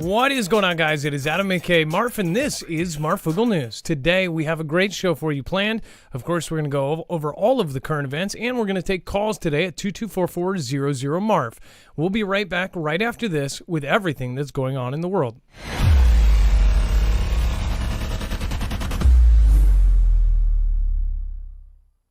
What is going on, guys? It is Adam, aka Marf, and this is Marfoogle News. Today, we have a great show for you planned. Of course, we're going to go over all of the current events, and we're going to take calls today at 2244-00-MARF. We'll be right back right after this with everything that's going on in the world.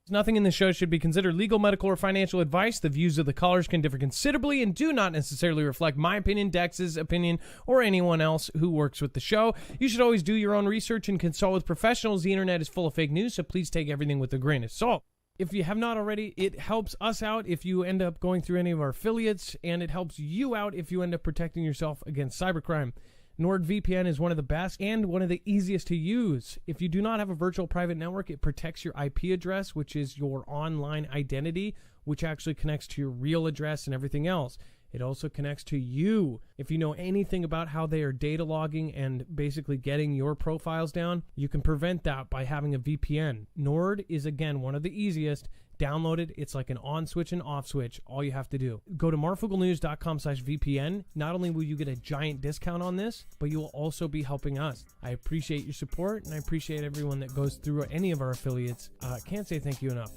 Nothing in the show should be considered legal, medical, or financial advice. The views of the callers can differ considerably and do not necessarily reflect my opinion, Dex's opinion, or anyone else who works with the show. You should always do your own research and consult with professionals. The internet is full of fake news, so please take everything with a grain of salt. If you have not already, it helps us out if you end up going through any of our affiliates, and it helps you out if you end up protecting yourself against cybercrime. NordVPN is one of the best and one of the easiest to use. If you do not have a virtual private network, it protects your IP address, which is your online identity, which actually connects to your real address and everything else. It also connects to you. If you know anything about how they are data logging and basically getting your profiles down, you can prevent that by having a VPN. Nord is, again, one of the easiest. Download it. It's like an on switch and off switch. All you have to do. Go to marfooglenews.com/VPN. Not only will you get a giant discount on this, but you will also be helping us. I appreciate your support, and I appreciate everyone that goes through any of our affiliates. Can't say thank you enough.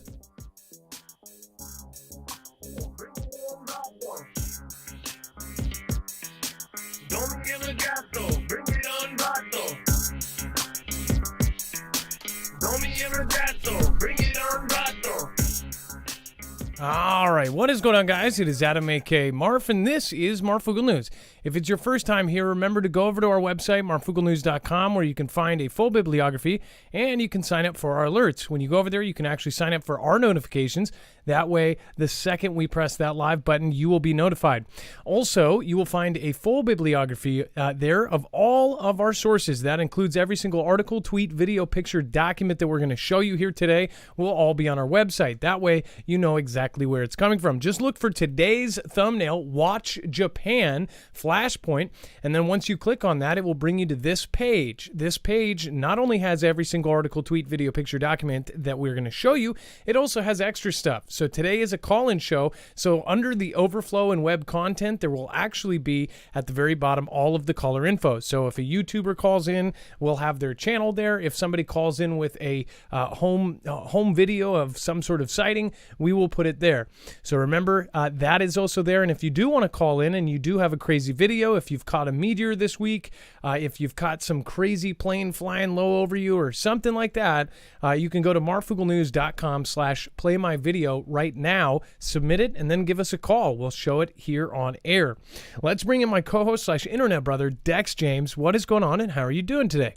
All right, what is going on, guys? It is Adam, aka Marf, and this is Marfoogle News. If it's your first time here, remember to go over to our website, marfooglenews.com, where you can find a full bibliography, and you can sign up for our alerts. When you go over there, you can actually sign up for our notifications. That way, the second we press that live button, you will be notified. Also, you will find a full bibliography there of all of our sources. That includes every single article, tweet, video, picture, document that we're going to show you here today will all be on our website. That way, you know exactly where it's coming from. Just look for today's thumbnail, Watch Japan, Flashpoint, and then once you click on that, it will bring you to this page. This page not only has every single article, tweet, video, picture, document that we're going to show you, it also has extra stuff. So today is a call-in show, so under the overflow and web content, there will actually be at the very bottom all of the caller info. So if a YouTuber calls in, we'll have their channel there. If somebody calls in with a home video of some sort of sighting, we will put it there. So remember, that is also there. And if you do want to call in and you do have a crazy video, if you've caught a meteor this week, if you've caught some crazy plane flying low over you or something like that, you can go to marfooglenews.com/playmyvideo right now, submit it, and then give us a call. We'll show it here on air. Let's bring in my co-host / internet brother, Dex James. What is going on and how are you doing today?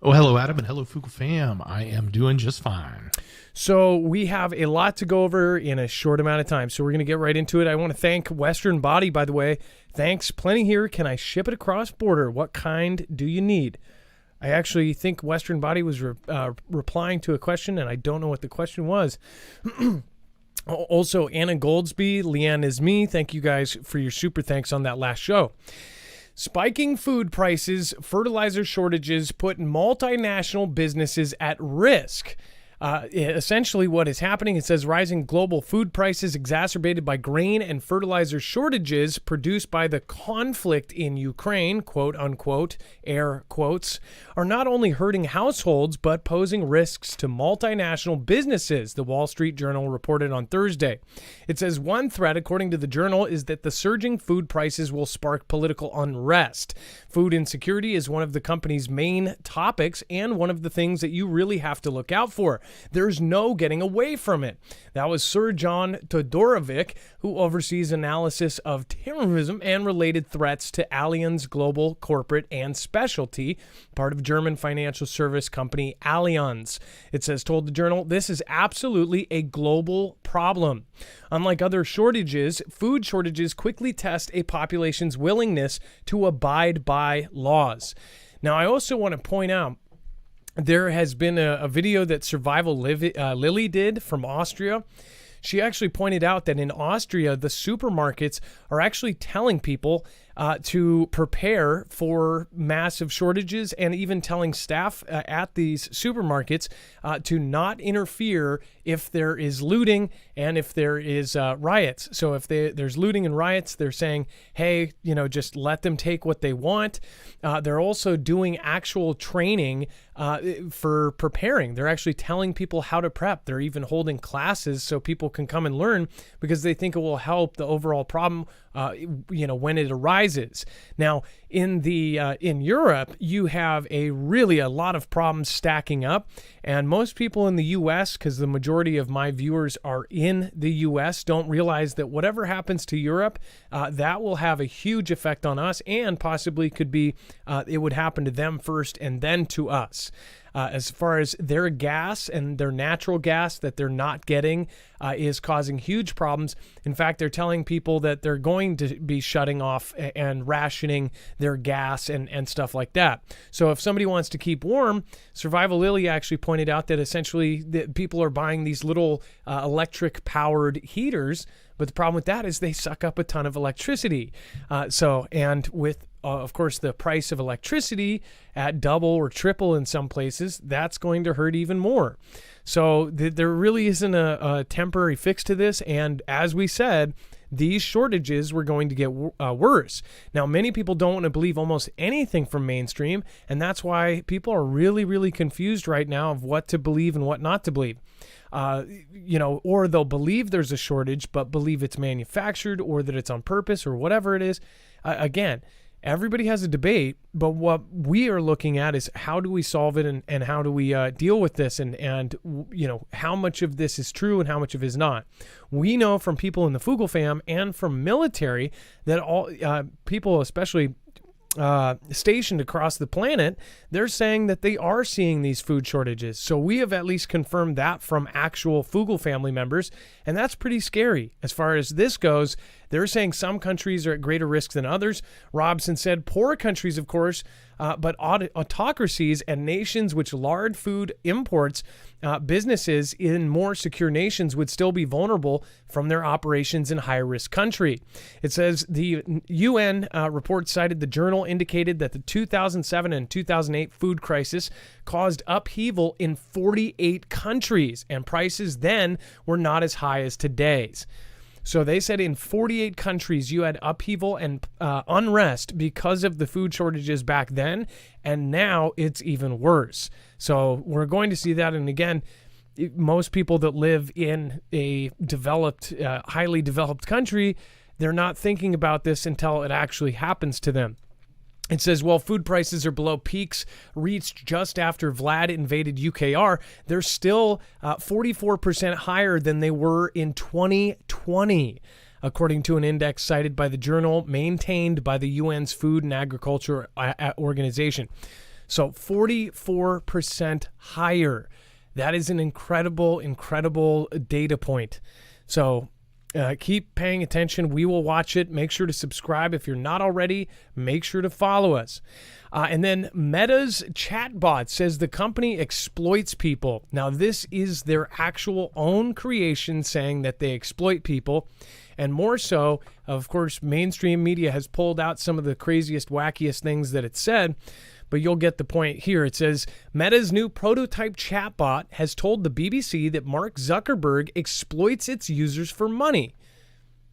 Oh, hello, Adam, and hello, Foogle fam. I am doing just fine. So we have a lot to go over in a short amount of time, so we're going to get right into it. I want to thank Western Body, by the way. Thanks, plenty here. Can I ship it across border? What kind do you need? I actually think Western Body was replying to a question, and I don't know what the question was. Also, Anna Goldsby, Leanne is me. Thank you guys for your super thanks on that last show. Spiking food prices, fertilizer shortages put multinational businesses at risk. Essentially what is happening, it says rising global food prices exacerbated by grain and fertilizer shortages produced by the conflict in Ukraine, quote unquote, air quotes, are not only hurting households but posing risks to multinational businesses, the Wall Street Journal reported on Thursday. It says one threat, according to the journal, is that the surging food prices will spark political unrest. Food insecurity is one of the company's main topics and one of the things that you really have to look out for. There's no getting away from it. That was Sir John Todorovic, who oversees analysis of terrorism and related threats to Allianz Global Corporate and Specialty, part of German financial service company Allianz. It says, told the journal, this is absolutely a global problem. Unlike other shortages, food shortages quickly test a population's willingness to abide by laws. Now, I also want to point out, there has been a video that Survival Lily did from Austria. She actually pointed out that in Austria, the supermarkets are actually telling people to prepare for massive shortages, and even telling staff at these supermarkets to not interfere if there is looting and if there is riots. So if there's looting and riots, they're saying, hey, just let them take what they want. They're also doing actual training for preparing. They're actually telling people how to prep. They're even holding classes so people can come and learn, because they think it will help the overall problem when it arises. Now, in Europe, you have a lot of problems stacking up, and most people in the U.S., because the majority of my viewers are in the U.S., don't realize that whatever happens to Europe, that will have a huge effect on us, and possibly could be it would happen to them first and then to us. As far as their gas and their natural gas that they're not getting is causing huge problems. In fact, they're telling people that they're going to be shutting off and rationing their gas and stuff like that. So if somebody wants to keep warm, Survival Lily actually pointed out that essentially people are buying these little electric powered heaters. But the problem with that is they suck up a ton of electricity. And with of course, the price of electricity at double or triple in some places, that's going to hurt even more. So there really isn't a temporary fix to this. And as we said, these shortages were going to get worse. Now, many people don't want to believe almost anything from mainstream, and that's why people are really, really confused right now of what to believe and what not to believe. Or they'll believe there's a shortage, but believe it's manufactured or that it's on purpose or whatever it is. Again, everybody has a debate, but what we are looking at is how do we solve it and how do we deal with this and how much of this is true and how much of it is not. We know from people in the Fugel fam and from military that all people, especially stationed across the planet, they're saying that they are seeing these food shortages. So we have at least confirmed that from actual Fugel family members, and that's pretty scary. As far as this goes, they're saying some countries are at greater risk than others. Robson said poor countries, of course, but autocracies and nations which lard food imports, businesses in more secure nations would still be vulnerable from their operations in high-risk country. It says the UN report cited the journal indicated that the 2007 and 2008 food crisis caused upheaval in 48 countries, and prices then were not as high as today's. So they said in 48 countries you had upheaval and unrest because of the food shortages back then, and now it's even worse. So we're going to see that. And again, most people that live in a developed, highly developed country, they're not thinking about this until it actually happens to them. It says, while food prices are below peaks reached just after Vlad invaded UKR, they're still 44% higher than they were in 2020, according to an index cited by the journal maintained by the UN's Food and Agriculture Organization. So 44% higher. That is an incredible, incredible data point. So keep paying attention. We will watch it. Make sure to subscribe. If you're not already, make sure to follow us. And then Meta's chatbot says the company exploits people. Now, this is their actual own creation saying that they exploit people. And more so, of course, mainstream media has pulled out some of the craziest, wackiest things that it said. But you'll get the point here. It says, Meta's new prototype chatbot has told the BBC that Mark Zuckerberg exploits its users for money.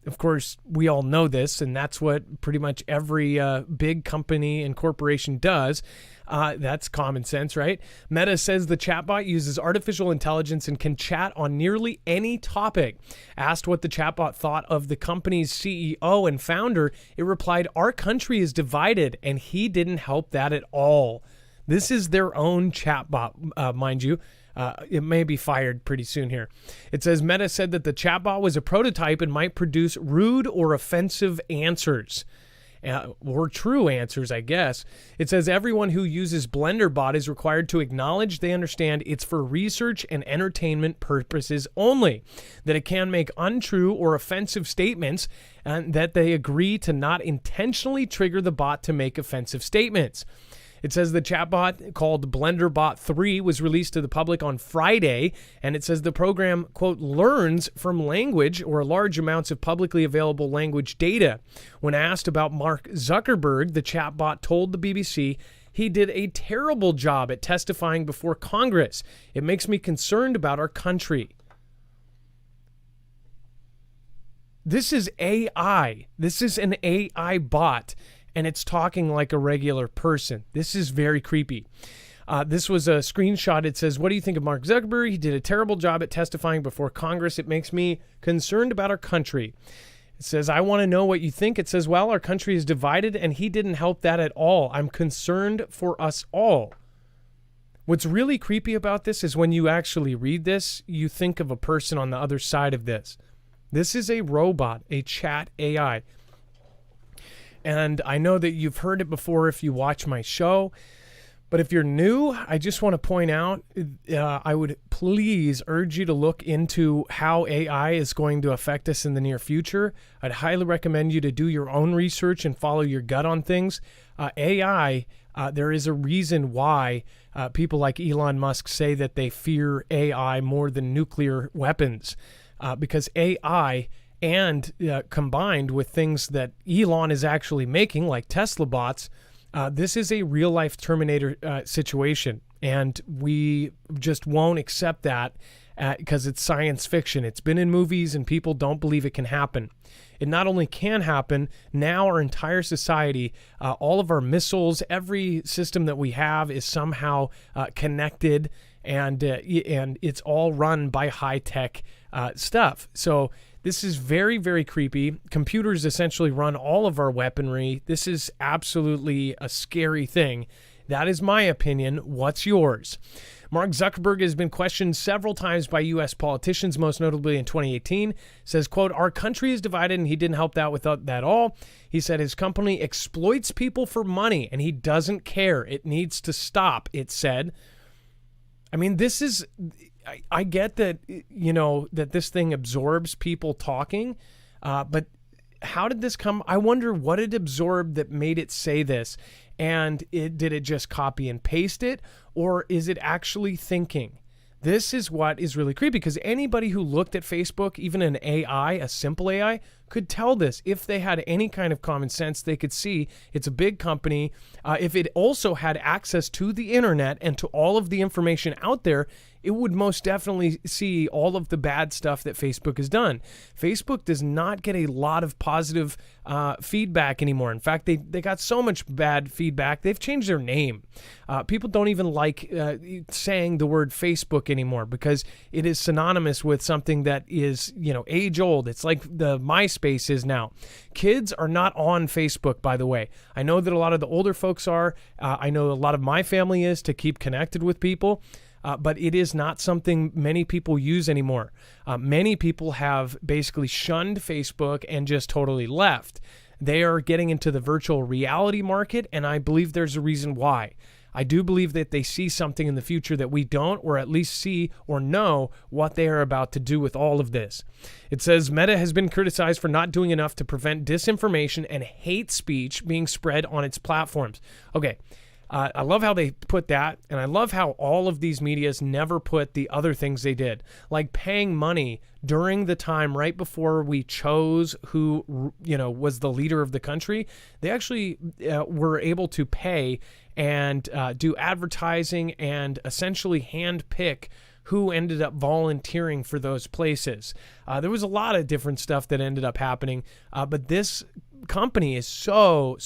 Of course, we all know this, and that's what pretty much every big company and corporation does. That's common sense, right? Meta says the chatbot uses artificial intelligence and can chat on nearly any topic. Asked what the chatbot thought of the company's CEO and founder, it replied, "Our country is divided, and he didn't help that at all." This is their own chatbot, mind you. It may be fired pretty soon here. It says Meta said that the chatbot was a prototype and might produce rude or offensive answers. Or true answers, I guess. It says everyone who uses BlenderBot is required to acknowledge they understand it's for research and entertainment purposes only, that it can make untrue or offensive statements, and that they agree to not intentionally trigger the bot to make offensive statements. It says the chatbot called BlenderBot 3 was released to the public on Friday, and it says the program, quote, learns from language or large amounts of publicly available language data. When asked about Mark Zuckerberg, the chatbot told the BBC he did a terrible job at testifying before Congress. It makes me concerned about our country. This is AI. This is an AI bot, and it's talking like a regular person. This is very creepy. This was a screenshot. It says, what do you think of Mark Zuckerberg? He did a terrible job at testifying before Congress. It makes me concerned about our country. It says, I want to know what you think. It says, well, our country is divided, and he didn't help that at all. I'm concerned for us all. What's really creepy about this is when you actually read this, you think of a person on the other side of this. This is a robot, a chat AI. And I know that you've heard it before if you watch my show. But if you're new, I just want to point out, I would please urge you to look into how AI is going to affect us in the near future. I'd highly recommend you to do your own research and follow your gut on things. AI, there is a reason why people like Elon Musk say that they fear AI more than nuclear weapons. Because AI and combined with things that Elon is actually making, like Tesla bots, this is a real-life Terminator situation, and we just won't accept that because it's science fiction. It's been in movies, and people don't believe it can happen. It not only can happen, now our entire society, all of our missiles, every system that we have is somehow connected, and it's all run by high-tech stuff. So this is very, very creepy. Computers essentially run all of our weaponry. This is absolutely a scary thing. That is my opinion. What's yours? Mark Zuckerberg has been questioned several times by U.S. politicians, most notably in 2018. Says, quote, our country is divided, and he didn't help that with that at all. He said his company exploits people for money, and he doesn't care. It needs to stop, it said. I mean, this is... I get that, you know, that this thing absorbs people talking, but how did this come? I wonder what it absorbed that made it say this, and did it just copy and paste it, or is it actually thinking? This is what is really creepy, because anybody who looked at Facebook, even an AI, a simple AI, could tell this. If they had any kind of common sense, they could see it's a big company. If it also had access to the internet and to all of the information out there, it would most definitely see all of the bad stuff that Facebook has done. Facebook does not get a lot of positive feedback anymore. In fact, they got so much bad feedback, they've changed their name. People don't even like saying the word Facebook anymore because it is synonymous with something that is, you know, age old. It's like the MySpace is now. Kids are not on Facebook, by the way. I know that a lot of the older folks are. I know a lot of my family is to keep connected with people. But it is not something many people use anymore. Many people have basically shunned Facebook and just totally left. They are getting into the virtual reality market, and I believe there's a reason why. I do believe that they see something in the future that we don't, or at least see or know what they are about to do with all of this. It says Meta has been criticized for not doing enough to prevent disinformation and hate speech being spread on its platforms. Okay. I love how they put that, and I love how all of these medias never put the other things they did, like paying money during the time right before we chose who, you know, was the leader of the country. They actually were able to pay and do advertising and essentially handpick who ended up volunteering for those places. There was a lot of different stuff that ended up happening, but this company is so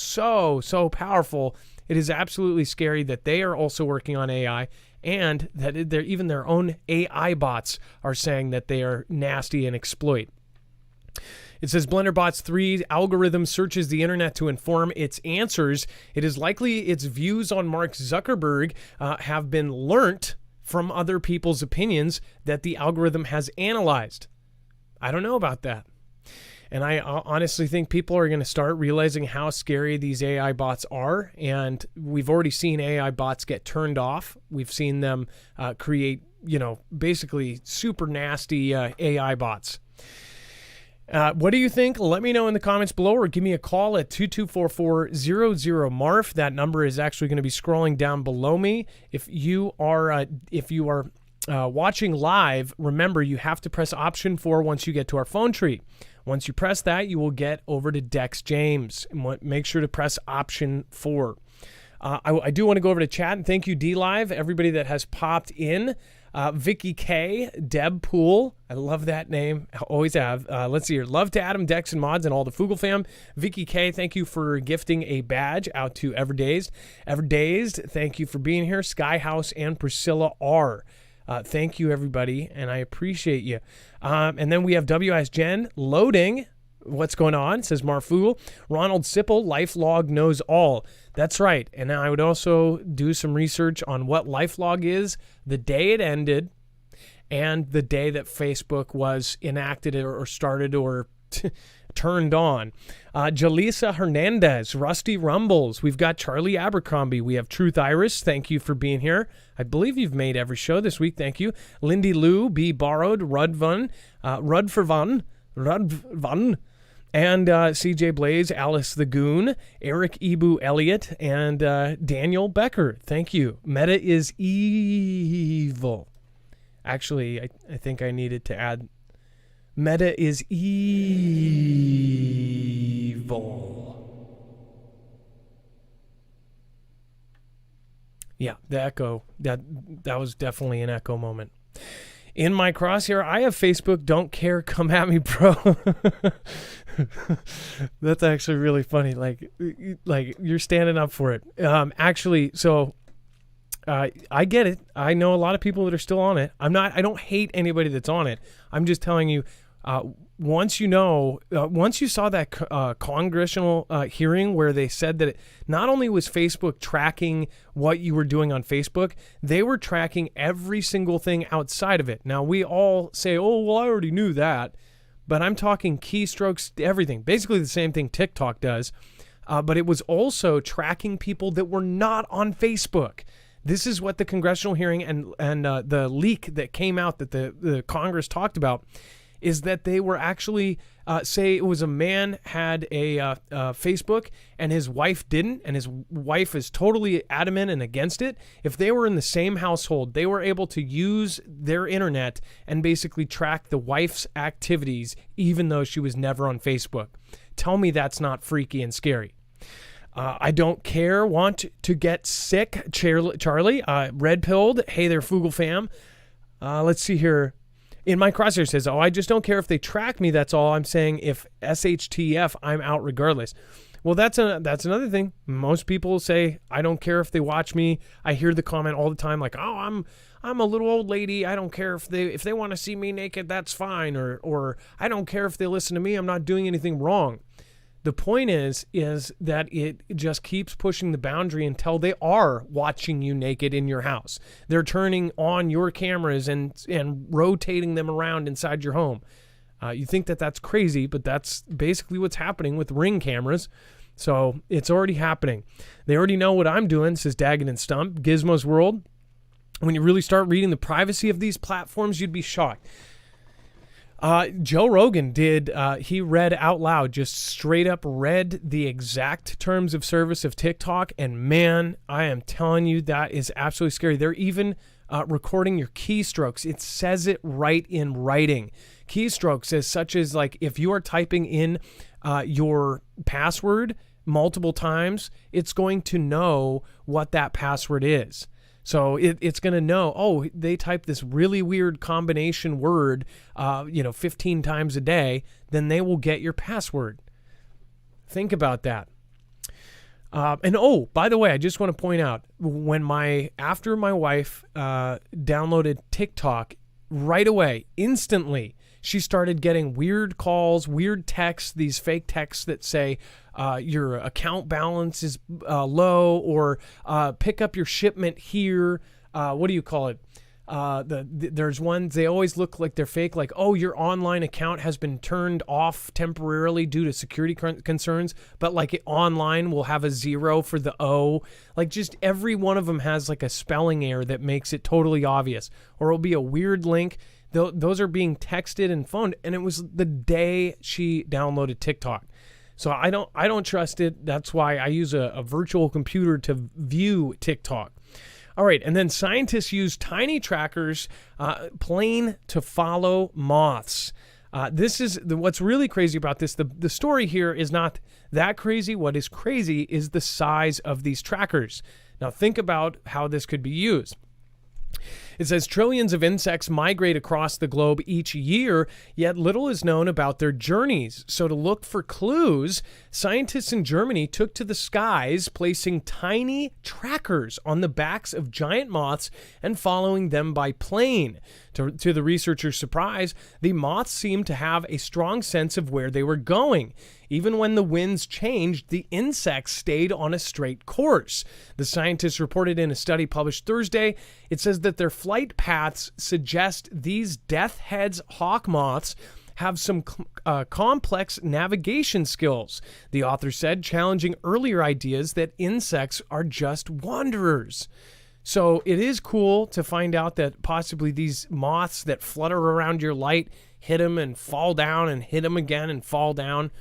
powerful. It is absolutely scary that they are also working on AI, and that even their own AI bots are saying that they are nasty and exploit. It says BlenderBots 3 algorithm searches the internet to inform its answers. It is likely its views on Mark Zuckerberg have been learnt from other people's opinions that the algorithm has analyzed. I don't know about that. And I honestly think people are going to start realizing how scary these AI bots are. And we've already seen AI bots get turned off. We've seen them create, you know, basically super nasty AI bots. What do you think? Let me know in the comments below, or give me a call at 2244-00-MARF. That number is actually going to be scrolling down below me. If you are watching live, remember you have to press option 4 once you get to our phone tree. Once you press that, you will get over to Dex James. Make sure to press option 4. I do want to go over to chat, and thank you, DLive, everybody that has popped in. Vicky K, Deb Poole, I love that name, I always have. Let's see here. Love to Adam, Dex, and Mods, and all the Foogle fam. Vicky K, thank you for gifting a badge out to Everdazed. Everdazed, thank you for being here. Skyhouse and Priscilla R. Thank you, everybody, and I appreciate you. And then we have WS Jen loading. What's going on? Says Marfoogle. Ronald Sipple, LifeLog knows all. That's right. And I would also do some research on what LifeLog is, the day it ended, and the day that Facebook was enacted or started or turned on. Jalisa Hernandez, Rusty Rumbles. We've got Charlie Abercrombie. We have Truth Iris. Thank you for being here. I believe you've made every show this week. Thank you. Lindy Lou, B. Borrowed, Rudvan, and CJ Blaze, Alice the Goon, Eric Ibu Elliott, and Daniel Becker. Thank you. Meta is evil. Actually, I think I needed to add Meta is evil. Yeah, the echo. That was definitely an echo moment. In my crosshair, I have Facebook. Don't care. Come at me, bro. That's actually really funny. Like you're standing up for it. Actually, so I get it. I know a lot of people that are still on it. I don't hate anybody that's on it. I'm just telling you, once you saw that congressional hearing where they said that not only was Facebook tracking what you were doing on Facebook, they were tracking every single thing outside of it. Now, we all say, oh, well, I already knew that. But I'm talking keystrokes, everything. Basically the same thing TikTok does. But it was also tracking people that were not on Facebook. This is what the congressional hearing and the leak that came out that the Congress talked about is that they were actually, say it was a man had a Facebook and his wife didn't, and his wife is totally adamant and against it. If they were in the same household, they were able to use their internet and basically track the wife's activities, even though she was never on Facebook. Tell me that's not freaky and scary. I don't care, want to get sick, Charlie, red-pilled. Hey there, Foogle fam. Let's see here. In my crosshair says, oh, I just don't care if they track me. That's all I'm saying. If SHTF, I'm out regardless. Well, that's another thing. Most people say, I don't care if they watch me. I hear the comment all the time like, oh, I'm a little old lady. I don't care if they want to see me naked, that's fine. Or I don't care if they listen to me. I'm not doing anything wrong. The point is that it just keeps pushing the boundary until they are watching you naked in your house. They're turning on your cameras and rotating them around inside your home. You think that that's crazy, but that's basically what's happening with Ring cameras. So it's already happening. They already know what I'm doing, says Daggin and Stump. Gizmo's World. When you really start reading the privacy of these platforms, you'd be shocked. Joe Rogan he read out loud, just straight up read the exact terms of service of TikTok. And man, I am telling you, that is absolutely scary. They're even recording your keystrokes. It says it right in writing. Keystrokes as such as like if you are typing in your password multiple times, it's going to know what that password is. So it's going to know, oh, they type this really weird combination word, 15 times a day, then they will get your password. Think about that. And oh, by the way, I just want to point out, after my wife downloaded TikTok, right away, instantly, she started getting weird calls, weird texts, these fake texts that say your account balance is low, or pick up your shipment here. What do you call it? There's ones, they always look like they're fake, like, oh, your online account has been turned off temporarily due to security concerns, but like it online will have a 0 for the O. Like just every one of them has like a spelling error that makes it totally obvious, or it'll be a weird link those are being texted and phoned, and it was the day she downloaded TikTok. So I don't trust it. That's why I use a virtual computer to view TikTok. All right, and then scientists use tiny trackers plane to follow moths. This is what's really crazy about this. The story here is not that crazy. What is crazy is the size of these trackers. Now think about how this could be used. It says trillions of insects migrate across the globe each year, yet little is known about their journeys. So to look for clues, scientists in Germany took to the skies, placing tiny trackers on the backs of giant moths and following them by plane. To the researchers' surprise, the moths seemed to have a strong sense of where they were going. Even when the winds changed, the insects stayed on a straight course. The scientists reported in a study published Thursday, it says that their flight paths suggest these death heads hawk moths have some complex navigation skills. The author said, challenging earlier ideas that insects are just wanderers. So it is cool to find out that possibly these moths that flutter around your light hit them and fall down and hit them again and fall down.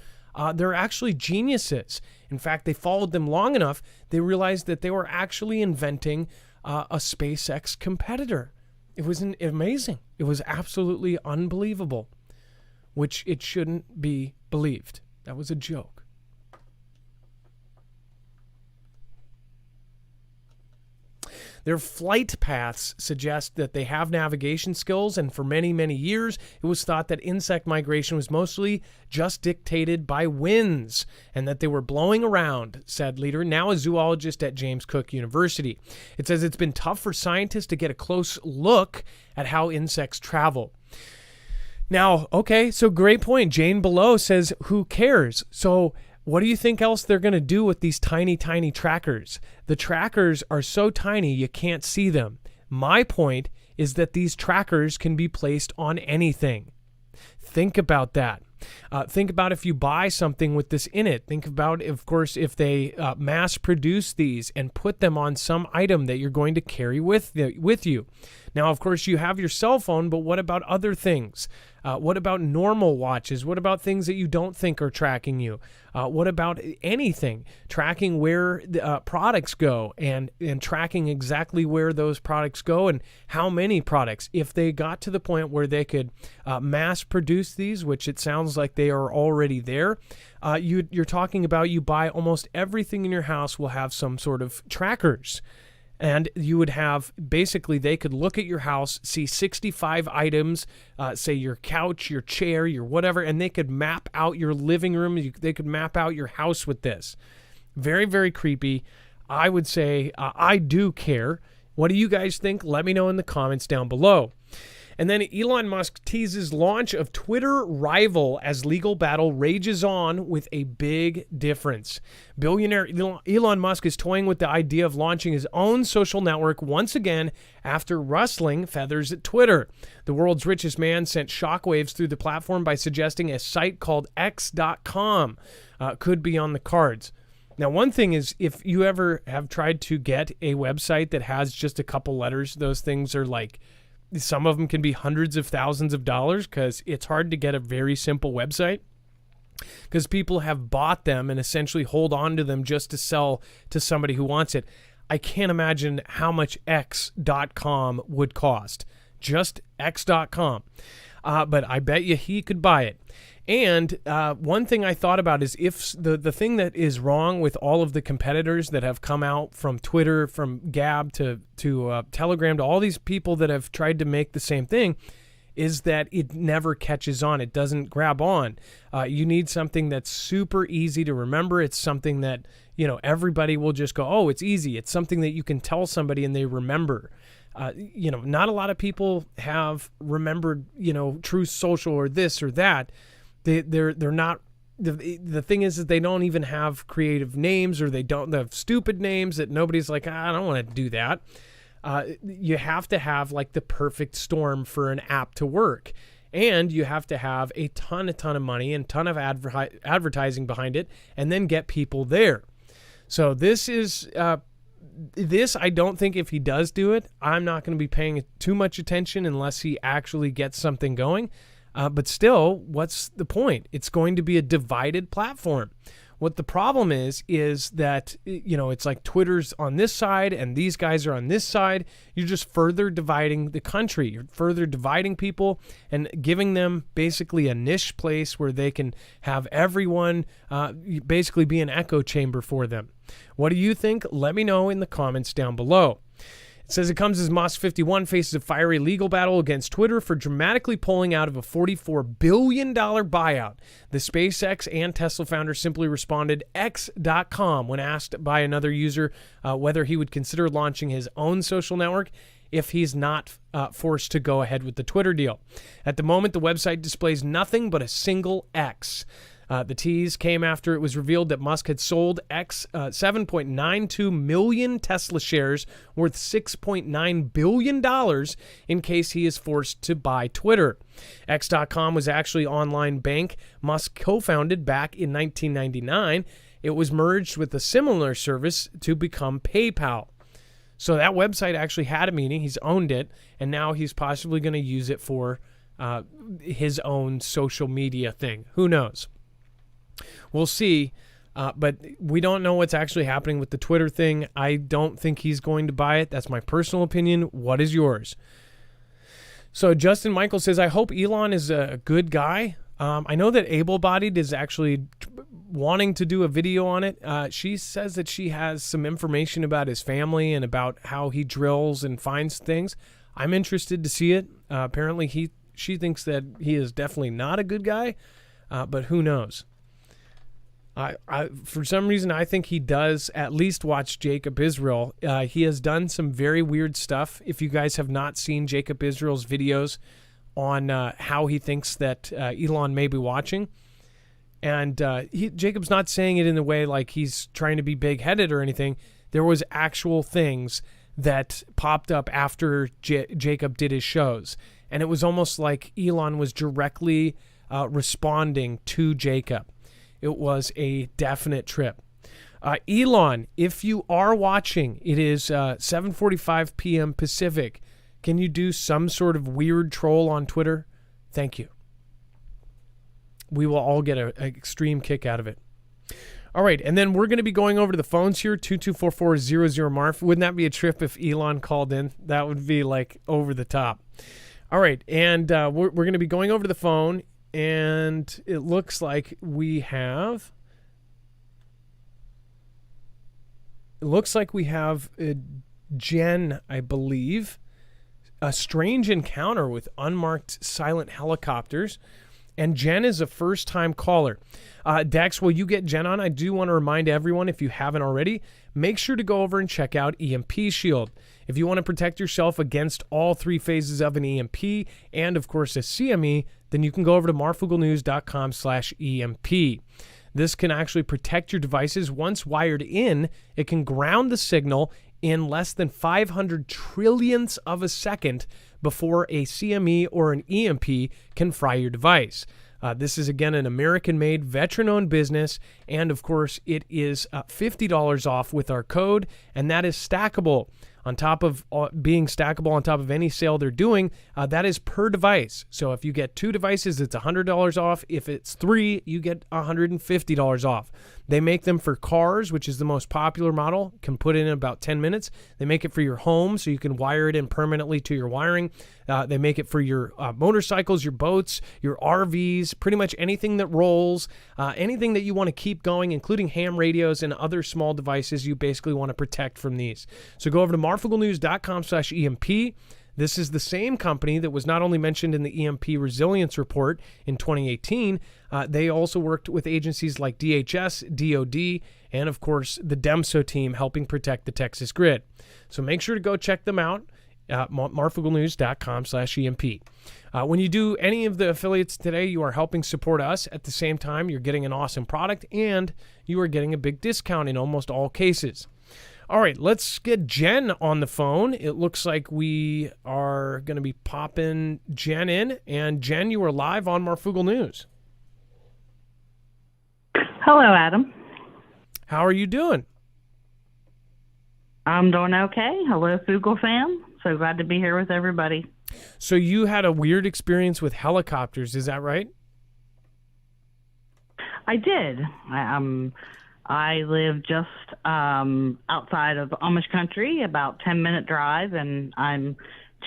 They're actually geniuses. In fact, they followed them long enough, they realized that they were actually inventing a SpaceX competitor. It was amazing. It was absolutely unbelievable, which it shouldn't be believed. That was a joke. Their flight paths suggest that they have navigation skills, and for many, many years, it was thought that insect migration was mostly just dictated by winds and that they were blowing around, said leader, now a zoologist at James Cook University. It says it's been tough for scientists to get a close look at how insects travel. Now, okay, so great point. Jane below says, who cares? So what do you think else they're going to do with these tiny, tiny trackers? The trackers are so tiny you can't see them. My point is that these trackers can be placed on anything. Think about that. Think about if you buy something with this in it. Think about, of course, if they mass produce these and put them on some item that you're going to carry with you. Now, of course, you have your cell phone, but what about other things? What about normal watches? What about things that you don't think are tracking you? What about anything? Tracking where the products go and tracking exactly where those products go and how many products. If they got to the point where they could mass produce these, which it sounds like they are already there, you're talking about you buy almost everything in your house will have some sort of trackers. And you would have, basically, they could look at your house, see 65 items, say your couch, your chair, your whatever, and they could map out your living room. They could map out your house with this. Very, very creepy. I would say I do care. What do you guys think? Let me know in the comments down below. And then Elon Musk teases launch of Twitter rival as legal battle rages on with a big difference. Billionaire Elon Musk is toying with the idea of launching his own social network once again after rustling feathers at Twitter. The world's richest man sent shockwaves through the platform by suggesting a site called X.com could be on the cards. Now, one thing is, if you ever have tried to get a website that has just a couple letters, those things are like, some of them can be hundreds of thousands of dollars because it's hard to get a very simple website because people have bought them and essentially hold on to them just to sell to somebody who wants it. I can't imagine how much X.com would cost. Just X.com. But I bet you he could buy it. And one thing I thought about is if the thing that is wrong with all of the competitors that have come out from Twitter, from Gab to Telegram, to all these people that have tried to make the same thing, is that it never catches on. It doesn't grab on. You need something that's super easy to remember. It's something that, everybody will just go, oh, it's easy. It's something that you can tell somebody and they remember. Not a lot of people have remembered, Truth Social or this or that. They're not. The thing is that they don't even have creative names, or they have stupid names that nobody's like, I don't want to do that. You have to have like the perfect storm for an app to work, and you have to have a ton of money and ton of advertising behind it, and then get people there. So this is This, I don't think if he does do it, I'm not going to be paying too much attention unless he actually gets something going. But still, what's the point? It's going to be a divided platform. What the problem is that, it's like Twitter's on this side and these guys are on this side. You're just further dividing the country. You're further dividing people and giving them basically a niche place where they can have everyone basically be an echo chamber for them. What do you think? Let me know in the comments down below. It says it comes as Musk 51 faces a fiery legal battle against Twitter for dramatically pulling out of a $44 billion buyout. The SpaceX and Tesla founder simply responded X.com when asked by another user whether he would consider launching his own social network if he's not forced to go ahead with the Twitter deal. At the moment, the website displays nothing but a single X. The tease came after it was revealed that Musk had sold 7.92 million Tesla shares worth $6.9 billion in case he is forced to buy Twitter. X.com was actually an online bank Musk co-founded back in 1999. It was merged with a similar service to become PayPal. So that website actually had a meaning. He's owned it, and now he's possibly going to use it for his own social media thing. Who knows? We'll see, but we don't know what's actually happening with the Twitter thing. I don't think he's going to buy it. That's my personal opinion. What is yours? So Justin Michael says, I hope Elon is a good guy. I know that Able-Bodied is actually wanting to do a video on it. She says that she has some information about his family and about how he drills and finds things. I'm interested to see it. Apparently, she thinks that he is definitely not a good guy, but who knows? For some reason, I think he does at least watch Jacob Israel. He has done some very weird stuff. If you guys have not seen Jacob Israel's videos on how he thinks that Elon may be watching, and Jacob's not saying it in the way like he's trying to be big-headed or anything. There was actual things that popped up after Jacob did his shows, and it was almost like Elon was directly responding to Jacob. It was a definite trip. Elon, if you are watching, it is 7:45 p.m. Pacific. Can you do some sort of weird troll on Twitter? Thank you. We will all get an extreme kick out of it. All right, and then we're going to be going over to the phones here, 2244000 Wouldn't that be a trip if Elon called in? That would be like over the top. All right, and we're going to be going over to the phone. And it looks like we have Jen, I believe, a strange encounter with unmarked silent helicopters. And Jen is a first-time caller. Dex, will you get Jen on? I do want to remind everyone, if you haven't already, make sure to go over and check out EMP Shield. If you want to protect yourself against all three phases of an EMP and, of course, a CME, then you can go over to marfooglenews.com/EMP. This can actually protect your devices. Once wired in, it can ground the signal in less than 500 trillionths of a second before a CME or an EMP can fry your device. This is, again, an American-made, veteran-owned business, and, of course, it is $50 off with our code, and that is stackable. On top of being stackable on top of any sale they're doing, that is per device. So if you get 2 devices, it's $100 off. If it's 3, you get $150 off. They make them for cars, which is the most popular model, can put it in about 10 minutes. They make it for your home, so you can wire it in permanently to your wiring. They make it for your motorcycles, your boats, your RVs, pretty much anything that rolls, anything that you want to keep going, including ham radios and other small devices you basically want to protect from these. So go over to marfooglenews.com/EMP. This is the same company that was not only mentioned in the EMP Resilience Report in 2018, they also worked with agencies like DHS, DOD, and of course the DEMSO team helping protect the Texas grid. So make sure to go check them out at marfooglenews.com/EMP. When you do any of the affiliates today, you are helping support us. At the same time, you're getting an awesome product and you are getting a big discount in almost all cases. All right, let's get Jen on the phone. It looks like we are going to be popping Jen in. And Jen, you are live on Marfoogle News. Hello, Adam. How are you doing? I'm doing okay. Hello, Foogle fam. So glad to be here with everybody. So you had a weird experience with helicopters, is that right? I did. I live just outside of Amish country, about 10-minute drive, and I'm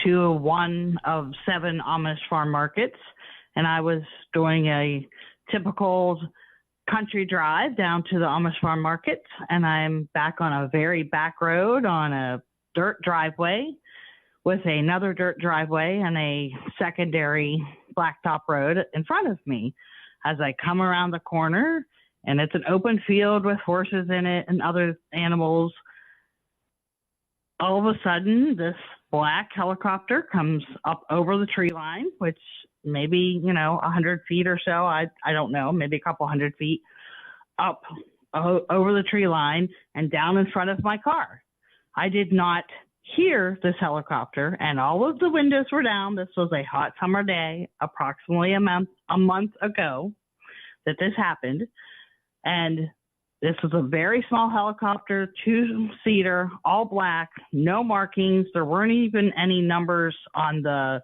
to one of 7 Amish farm markets. And I was doing a typical country drive down to the Amish farm market, and I'm back on a very back road on a dirt driveway with another dirt driveway and a secondary blacktop road in front of me. As I come around the corner, and it's an open field with horses in it and other animals, all of a sudden this black helicopter comes up over the tree line, which maybe 100 feet or so, I don't know, maybe a couple hundred feet up over the tree line and down in front of my car. I did not hear this helicopter, and all of the windows were down. This was a hot summer day, approximately a month ago that this happened. And this was a very small helicopter, 2-seater, all black, no markings. There weren't even any numbers on the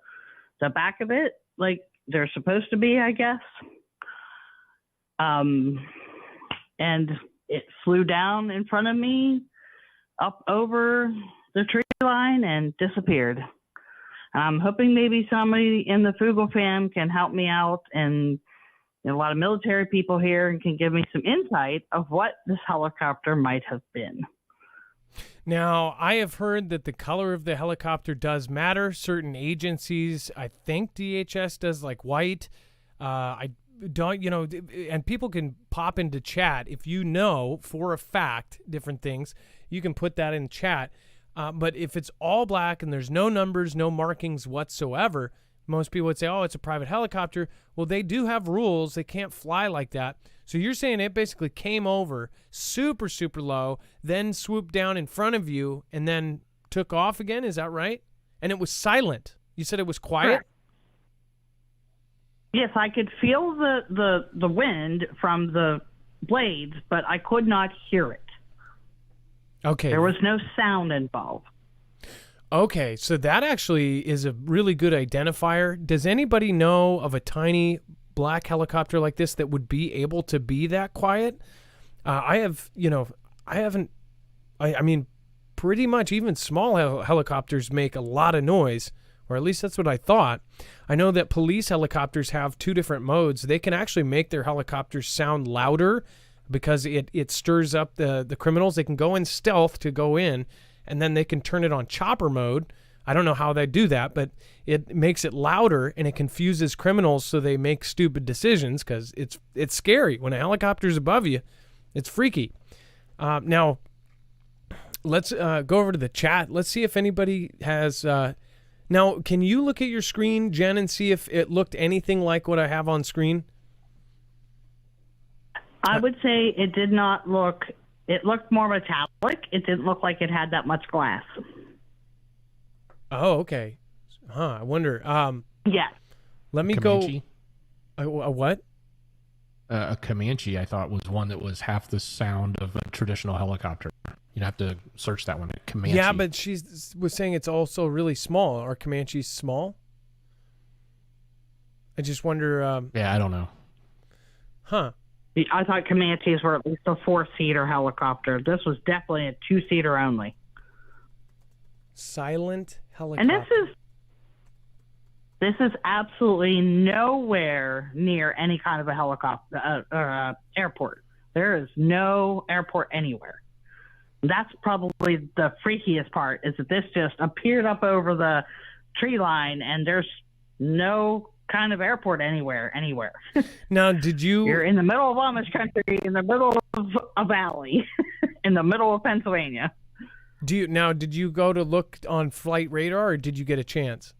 back of it, like they're supposed to be, I guess. And it flew down in front of me, up over the tree line, and disappeared. I'm hoping maybe somebody in the Foogle fam can help me out, and a lot of military people here, and can give me some insight of what this helicopter might have been. Now, I have heard that the color of the helicopter does matter. Certain agencies, I think DHS does, like white. I don't, and people can pop into chat. If you know for a fact different things, you can put that in chat. But if it's all black and there's no numbers, no markings whatsoever, most people would say, oh, it's a private helicopter. Well, they do have rules. They can't fly like that. So you're saying it basically came over super, super low, then swooped down in front of you, and then took off again? Is that right? And it was silent. You said it was quiet? Correct. Yes, I could feel the wind from the blades, but I could not hear it. Okay. There was no sound involved. Okay, so that actually is a really good identifier. Does anybody know of a tiny black helicopter like this that would be able to be that quiet? I mean, pretty much even small helicopters make a lot of noise, or at least that's what I thought. I know that police helicopters have 2 different modes. They can actually make their helicopters sound louder because it stirs up the criminals. They can go in stealth to go in, and then they can turn it on chopper mode. I don't know how they do that, but it makes it louder, and it confuses criminals so they make stupid decisions, because it's scary. When a helicopter's above you, it's freaky. Now, let's go over to the chat. Let's see if anybody has... Now, can you look at your screen, Jen, and see if it looked anything like what I have on screen? I would say it did not look... It looked more metallic. It didn't look like it had that much glass. Oh, okay. I wonder. Yes. Let me Comanche? go. A what? A Comanche, I thought, was one that was half the sound of a traditional helicopter. You'd have to search that one. Comanche. Yeah, but she was saying it's also really small. Are Comanches small? I just wonder. Yeah, I don't know. Huh. I thought Comanches were at least a 4-seater helicopter. This was definitely a 2-seater only. Silent helicopter. And this is absolutely nowhere near any kind of a helicopter airport. There is no airport anywhere. That's probably the freakiest part, is that this just appeared up over the tree line, and there's no kind of airport anywhere. Now, did you... You're in the middle of Amish country, in the middle of a valley, in the middle of Pennsylvania. Did you go to look on flight radar, or did you get a chance?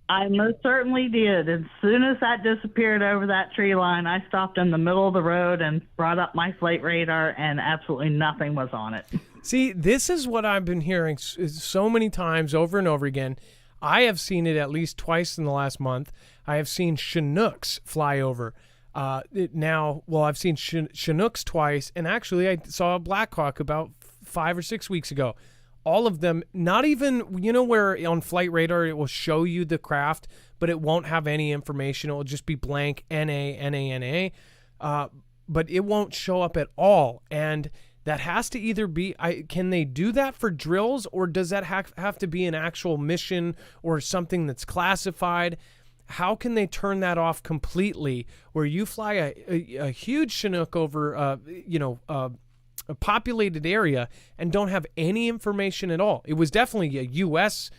I most certainly did. As soon as that disappeared over that tree line, I stopped in the middle of the road and brought up my flight radar, and absolutely nothing was on it. See, this is what I've been hearing so many times over and over again. I have seen it at least twice in the last month. I have seen Chinooks fly over. I've seen Chinooks twice, and actually I saw a Blackhawk about 5 or 6 weeks ago. All of them, not even, where on flight radar it will show you the craft, but it won't have any information. It will just be blank NA, NA, NA. But it won't show up at all. And that has to either be, can they do that for drills, or does that have to be an actual mission or something that's classified? How can they turn that off completely where you fly a huge Chinook over, a populated area and don't have any information at all? It was definitely a U.S.,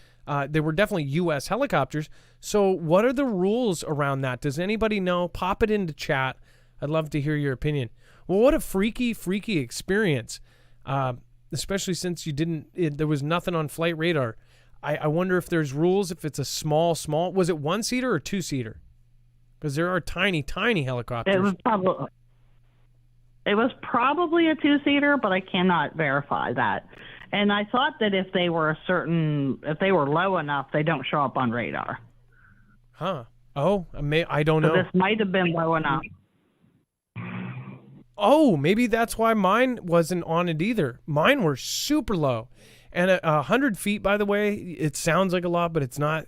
they were definitely U.S. helicopters. So what are the rules around that? Does anybody know? Pop it into chat. I'd love to hear your opinion. Well, what a freaky experience, especially since there was nothing on flight radar. I wonder if there's rules, if it's a small, was it 1-seater or 2-seater? Because there are tiny helicopters. It was probably a 2-seater, but I cannot verify that. And I thought that if they were low enough, they don't show up on radar. Huh. Oh, I don't know. So this might have been low enough. Oh, maybe that's why mine wasn't on it either. Mine were super low. And 100 feet, by the way, it sounds like a lot, but it's not.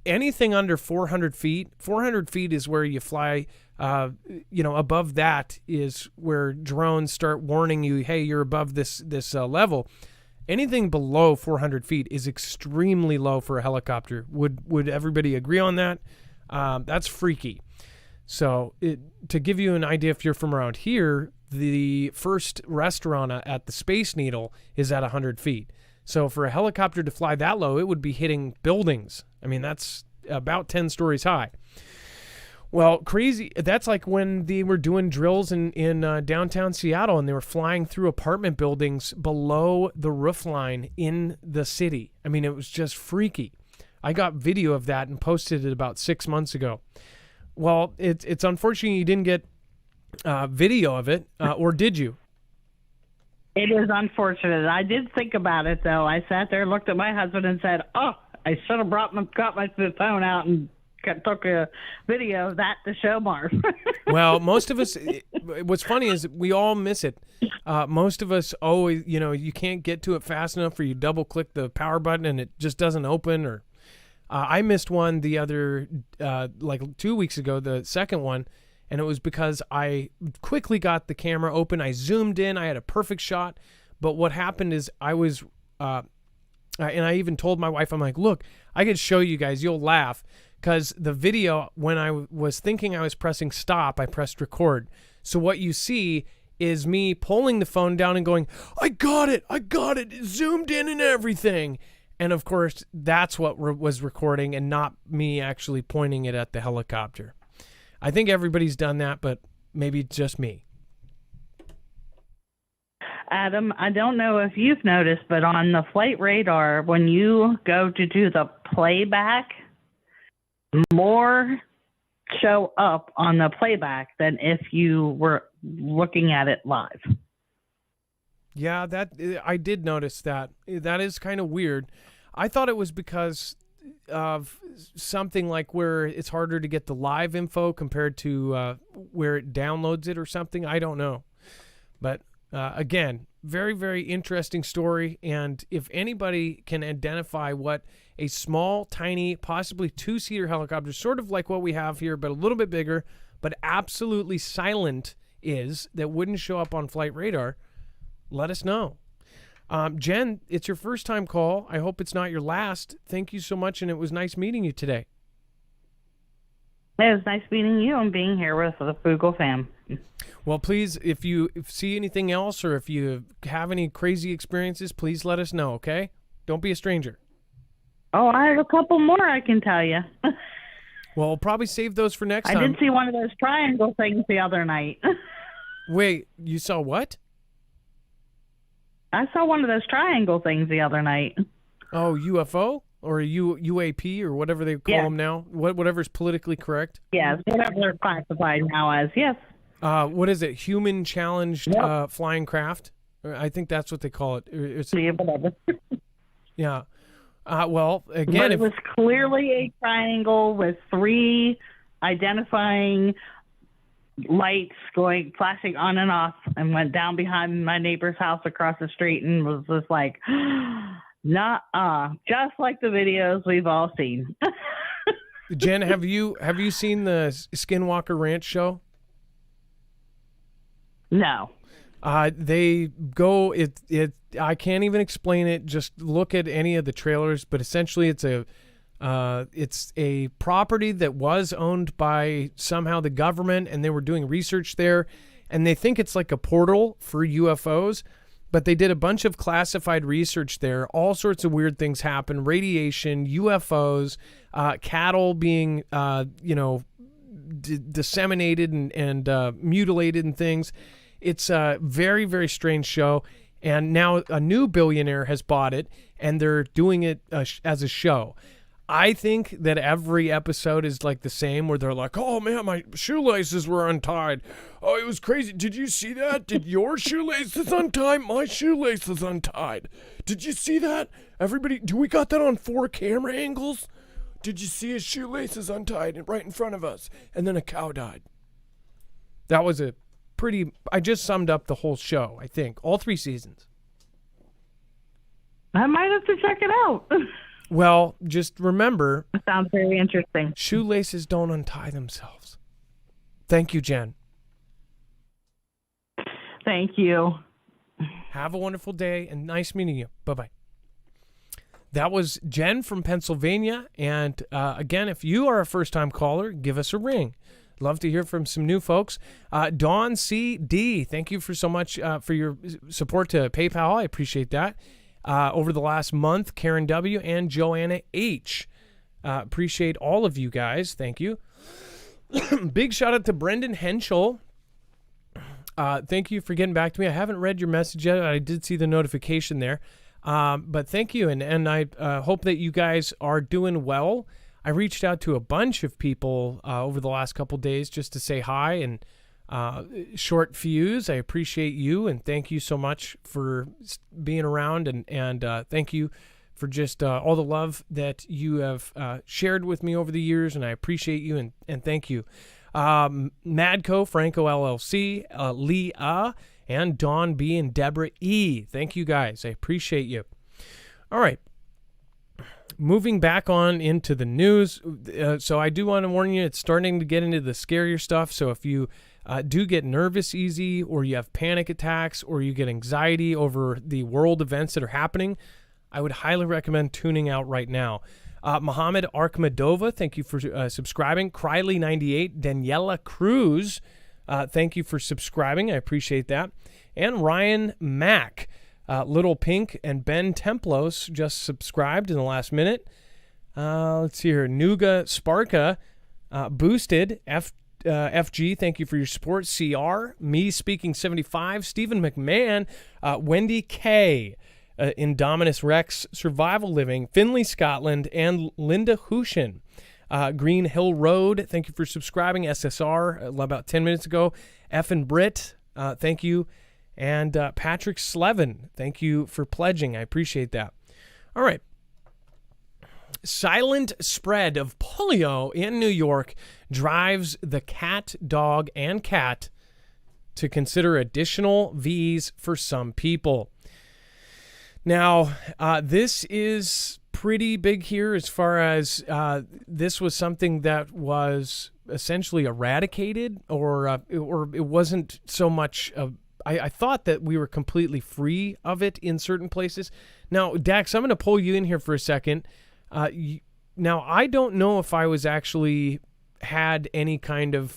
Anything under 400 feet. 400 feet is where you fly. Above that is where drones start warning you, hey, you're above this level. Anything below 400 feet is extremely low for a helicopter. Would everybody agree on that? That's freaky. So to give you an idea, if you're from around here, the first restaurant at the Space Needle is at 100 feet. So for a helicopter to fly that low, it would be hitting buildings. I mean, that's about 10 stories high. Well, crazy. That's like when they were doing drills in downtown Seattle, and they were flying through apartment buildings below the roof line in the city. I mean, it was just freaky. I got video of that and posted it about 6 months ago. Well, it's unfortunate you didn't get video of it, or did you? It is unfortunate. I did think about it, though. I sat there, looked at my husband, and said, "Oh, I should have got my phone out and took a video of that to show Marv." Well, most of us, what's funny is we all miss it. Most of us always, you can't get to it fast enough, or you double click the power button and it just doesn't open. Or I missed one the other, like 2 weeks ago, the second one. And it was because I quickly got the camera open. I zoomed in. I had a perfect shot. But what happened is I was, and I even told my wife, I'm like, look, I could show you guys. You'll laugh. Because the video, when I was thinking I was pressing stop, I pressed record. So what you see is me pulling the phone down and going, I got it, it zoomed in and everything. And of course, that's what was recording, and not me actually pointing it at the helicopter. I think everybody's done that, but maybe just me. Adam, I don't know if you've noticed, but on the flight radar, when you go to do the playback, more show up on the playback than if you were looking at it live. Yeah, I did notice that. That is kind of weird. I thought it was because of something like where it's harder to get the live info compared to where it downloads it or something. I don't know. But again, very, very interesting story. And if anybody can identify what a small, tiny, possibly 2-seater helicopter, sort of like what we have here, but a little bit bigger, but absolutely silent is, that wouldn't show up on flight radar, let us know. Jen, it's your first time call. I hope it's not your last. Thank you so much, and it was nice meeting you today. It was nice meeting you and being here with the Foogle fam. Well, please, if you see anything else, or if you have any crazy experiences, please let us know, okay? Don't be a stranger. Oh, I have a couple more I can tell you. Well, we'll probably save those for next time. I did see one of those triangle things the other night. Wait, you saw what? I saw one of those triangle things the other night. Oh, UFO? Or UAP, or whatever they call them now? Whatever's politically correct? Yes, whatever they're classified now as, yes. What is it? Human challenged flying craft? I think that's what they call it. Whatever. Yeah. Well, again, but it was clearly a triangle with 3 identifying lights going flashing on and off, and went down behind my neighbor's house across the street and was just like, just like the videos we've all seen. Jen, have you seen the Skinwalker Ranch show? No. They go I can't even explain it. Just look at any of the trailers, but essentially it's a property that was owned by somehow the government, and they were doing research there, and they think it's like a portal for UFOs, but they did a bunch of classified research there. All sorts of weird things happen: radiation, UFOs, cattle being disseminated and mutilated and things. It's a very, very strange show, and now a new billionaire has bought it, and they're doing it as a show. I think that every episode is like the same, where they're like, oh man, my shoelaces were untied. Oh, it was crazy. Did you see that? Did your shoelaces untie? My shoelaces untied. Did you see that? Everybody, we got that on 4 camera angles? Did you see his shoelaces untied right in front of us? And then a cow died. That was I just summed up the whole show, I think. All 3 seasons. I might have to check it out. Well, just remember. That sounds very interesting. Shoelaces don't untie themselves. Thank you, Jen. Thank you. Have a wonderful day, and nice meeting you. Bye-bye. That was Jen from Pennsylvania. And again, if you are a first-time caller, give us a ring. Love to hear from some new folks. Dawn C.D., thank you for so much for your support to PayPal. I appreciate that. Over the last month, Karen W. and Joanna H. Appreciate all of you guys. Thank you. Big shout out to Brendan Henschel. Thank you for getting back to me. I haven't read your message yet. I did see the notification there. But thank you. And I hope that you guys are doing well. I reached out to a bunch of people over the last couple days just to say hi and short fuse. I appreciate you, and thank you so much for being around, and thank you for just all the love that you have shared with me over the years, and I appreciate you, and thank you. Madco, Franco LLC, Leah, and Dawn B, and Deborah E. Thank you guys. I appreciate you. All right. Moving back on into the news. So I do want to warn you, it's starting to get into the scarier stuff. So if you do get nervous easy, or you have panic attacks, or you get anxiety over the world events that are happening, I would highly recommend tuning out right now. Mohammed Arkmadova, thank you for subscribing. Criley98, Daniela Cruz, thank you for subscribing. I appreciate that. And Ryan Mack, Little Pink, and Ben Templos just subscribed in the last minute. Let's see here. Nuga Sparka, Boosted, FG, thank you for your support. CR, Me Speaking 75, Stephen McMahon, Wendy K, Indominus Rex, Survival Living, Finley Scotland, and Linda Hushin. Green Hill Road, thank you for subscribing. SSR, about 10 minutes ago. F and Brit, thank you. And Patrick Slevin, thank you for pledging. I appreciate that. All right. Silent spread of polio in New York drives the cat, dog, and cat to consider additional V's for some people. Now, this is pretty big here as far as this was something that was essentially eradicated, or it wasn't so much I thought that we were completely free of it in certain places. Now, Dax, I'm going to pull you in here for a second. Now, I don't know if I was actually had any kind of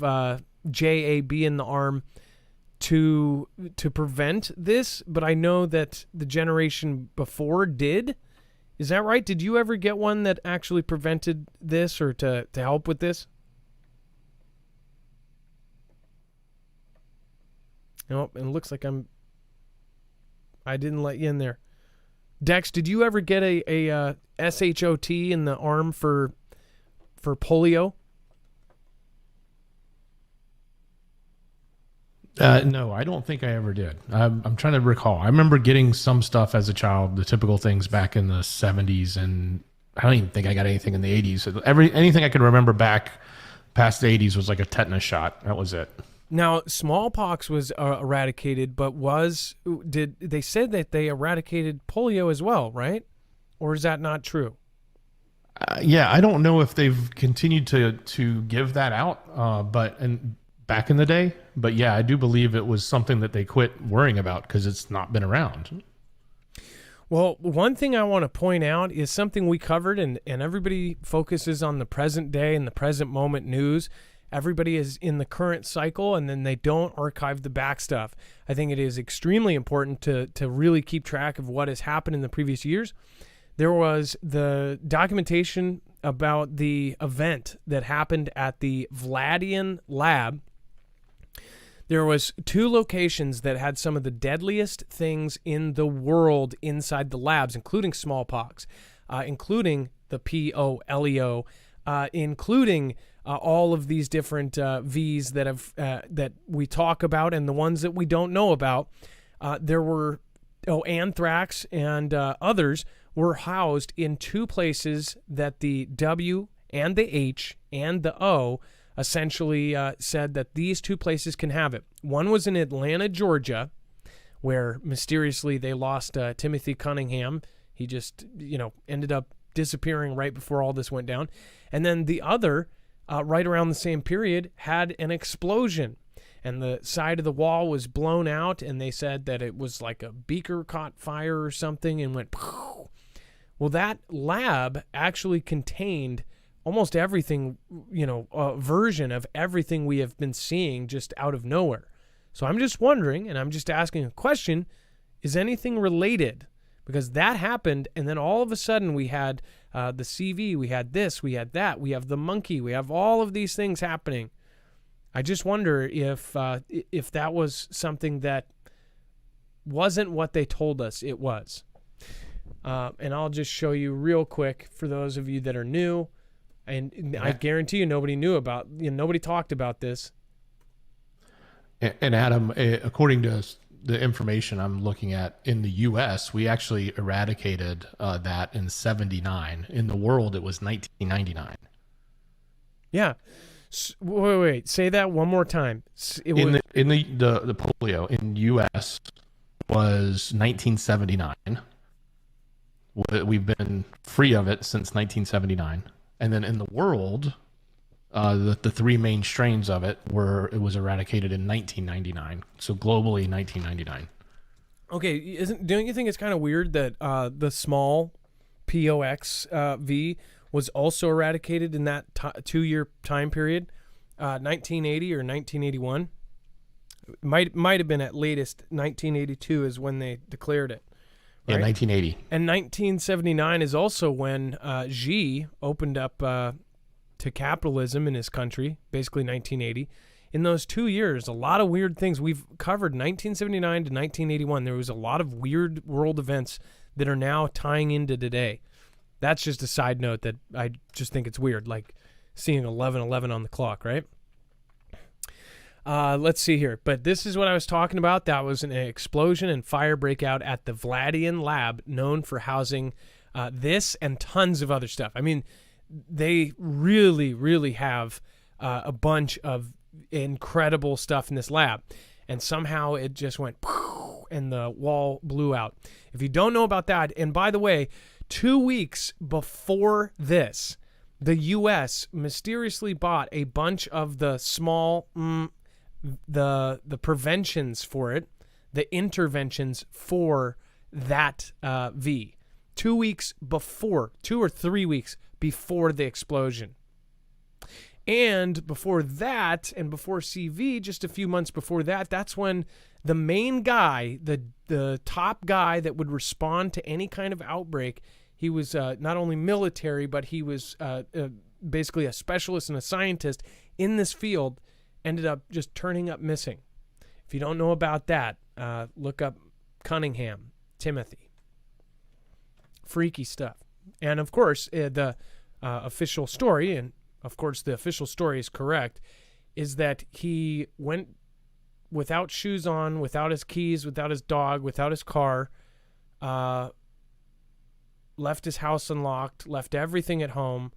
JAB in the arm to prevent this, but I know that the generation before did. Is that right? Did you ever get one that actually prevented this, or to help with this? Nope, and it looks like I didn't let you in there. Dex, did you ever get a SHOT in the arm for polio? No, I don't think I ever did. I'm trying to recall. I remember getting some stuff as a child, the typical things back in the 70s, and I don't even think I got anything in the 80s. Anything I could remember back past the 80s was like a tetanus shot. That was it. Now, smallpox was eradicated, but did they said that they eradicated polio as well, right? Or is that not true? Yeah, I don't know if they've continued to give that out, but back in the day. But yeah, I do believe it was something that they quit worrying about because it's not been around. Well, one thing I want to point out is something we covered, and everybody focuses on the present day and the present moment news. Everybody is in the current cycle, and then they don't archive the back stuff. I think it is extremely important to really keep track of what has happened in the previous years. There was the documentation about the event that happened at the Vladian lab. There was 2 locations that had some of the deadliest things in the world inside the labs, including smallpox, including the polio, including all of these different V's that we talk about and the ones that we don't know about. There were anthrax and others were housed in 2 places that the W and the H and the O essentially said that these 2 places can have it. One was in Atlanta, Georgia, where mysteriously they lost Timothy Cunningham. He just, ended up disappearing right before all this went down. And then the other, right around the same period, had an explosion. And the side of the wall was blown out, and they said that it was like a beaker caught fire or something and went poof. Well, that lab actually contained almost everything, a version of everything we have been seeing just out of nowhere. So I'm just wondering, and I'm just asking a question, is anything related? Because that happened, and then all of a sudden we had the CV, we had this, we had that, we have the monkey, we have all of these things happening. I just wonder if that was something that wasn't what they told us it was. And I'll just show you real quick for those of you that are new. And I guarantee you nobody talked about this. And Adam, according to the information I'm looking at in the U.S., we actually eradicated that in 1979. In the world, it was 1999. Yeah. Wait. Say that one more time. The polio in U.S. was 1979. We've been free of it since 1979. And then in the world, the 3 main strains of it was eradicated in 1999. So globally, 1999. Okay, don't you think it's kind of weird that the small POX V was also eradicated in that 2-year time period, 1980 or 1981? Might have been at latest 1982 is when they declared it. Right? Yeah, 1980. And 1979 is also when Xi opened up to capitalism in his country, basically 1980. In those 2 years, a lot of weird things. We've covered 1979 to 1981. There was a lot of weird world events that are now tying into today. That's just a side note that I just think it's weird, like seeing 11:11 on the clock, right? Let's see here. But this is what I was talking about. That was an explosion and fire breakout at the Vladian lab, known for housing this and tons of other stuff. I mean, they really, really have a bunch of incredible stuff in this lab. And somehow it just went poof, and the wall blew out. If you don't know about that, and by the way, 2 weeks before this, the U.S. mysteriously bought a bunch of the small the preventions for it, the interventions for that V. 2 weeks before, 2 or 3 weeks before the explosion. And before that, and before CV, just a few months before that, that's when the main guy, the top guy that would respond to any kind of outbreak, he was not only military, but he was basically a specialist and a scientist in this field, ended up just turning up missing. If you don't know about that, look up Cunningham, Timothy. Freaky stuff. And of course, the official story, and of course the official story is correct, is that he went without shoes on, without his keys, without his dog, without his car, left his house unlocked, left everything at home,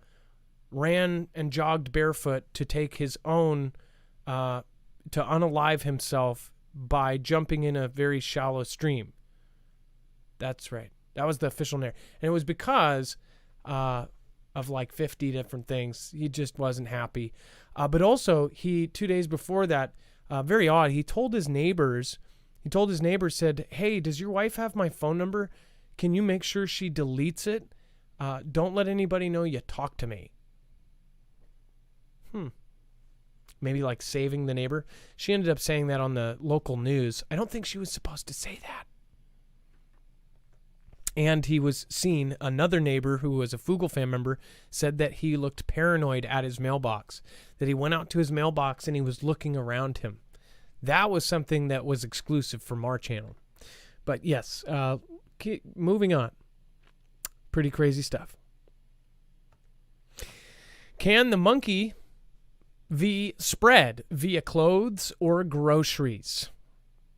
ran and jogged barefoot to take his own to unalive himself by jumping in a very shallow stream. That's right. That was the official narrative. And it was because of like 50 different things. He just wasn't happy. But also, 2 days before that, very odd, he told his neighbors, said, hey, does your wife have my phone number? Can you make sure she deletes it? Don't let anybody know you talk to me. Maybe like saving the neighbor. She ended up saying that on the local news. I don't think she was supposed to say that. And he was seen, another neighbor who was a Foogle fan member said that he looked paranoid at his mailbox, that he went out to his mailbox and he was looking around him. That was something that was exclusive from our channel. But yes, moving on. Pretty crazy stuff. Can the monkey spread via clothes or groceries?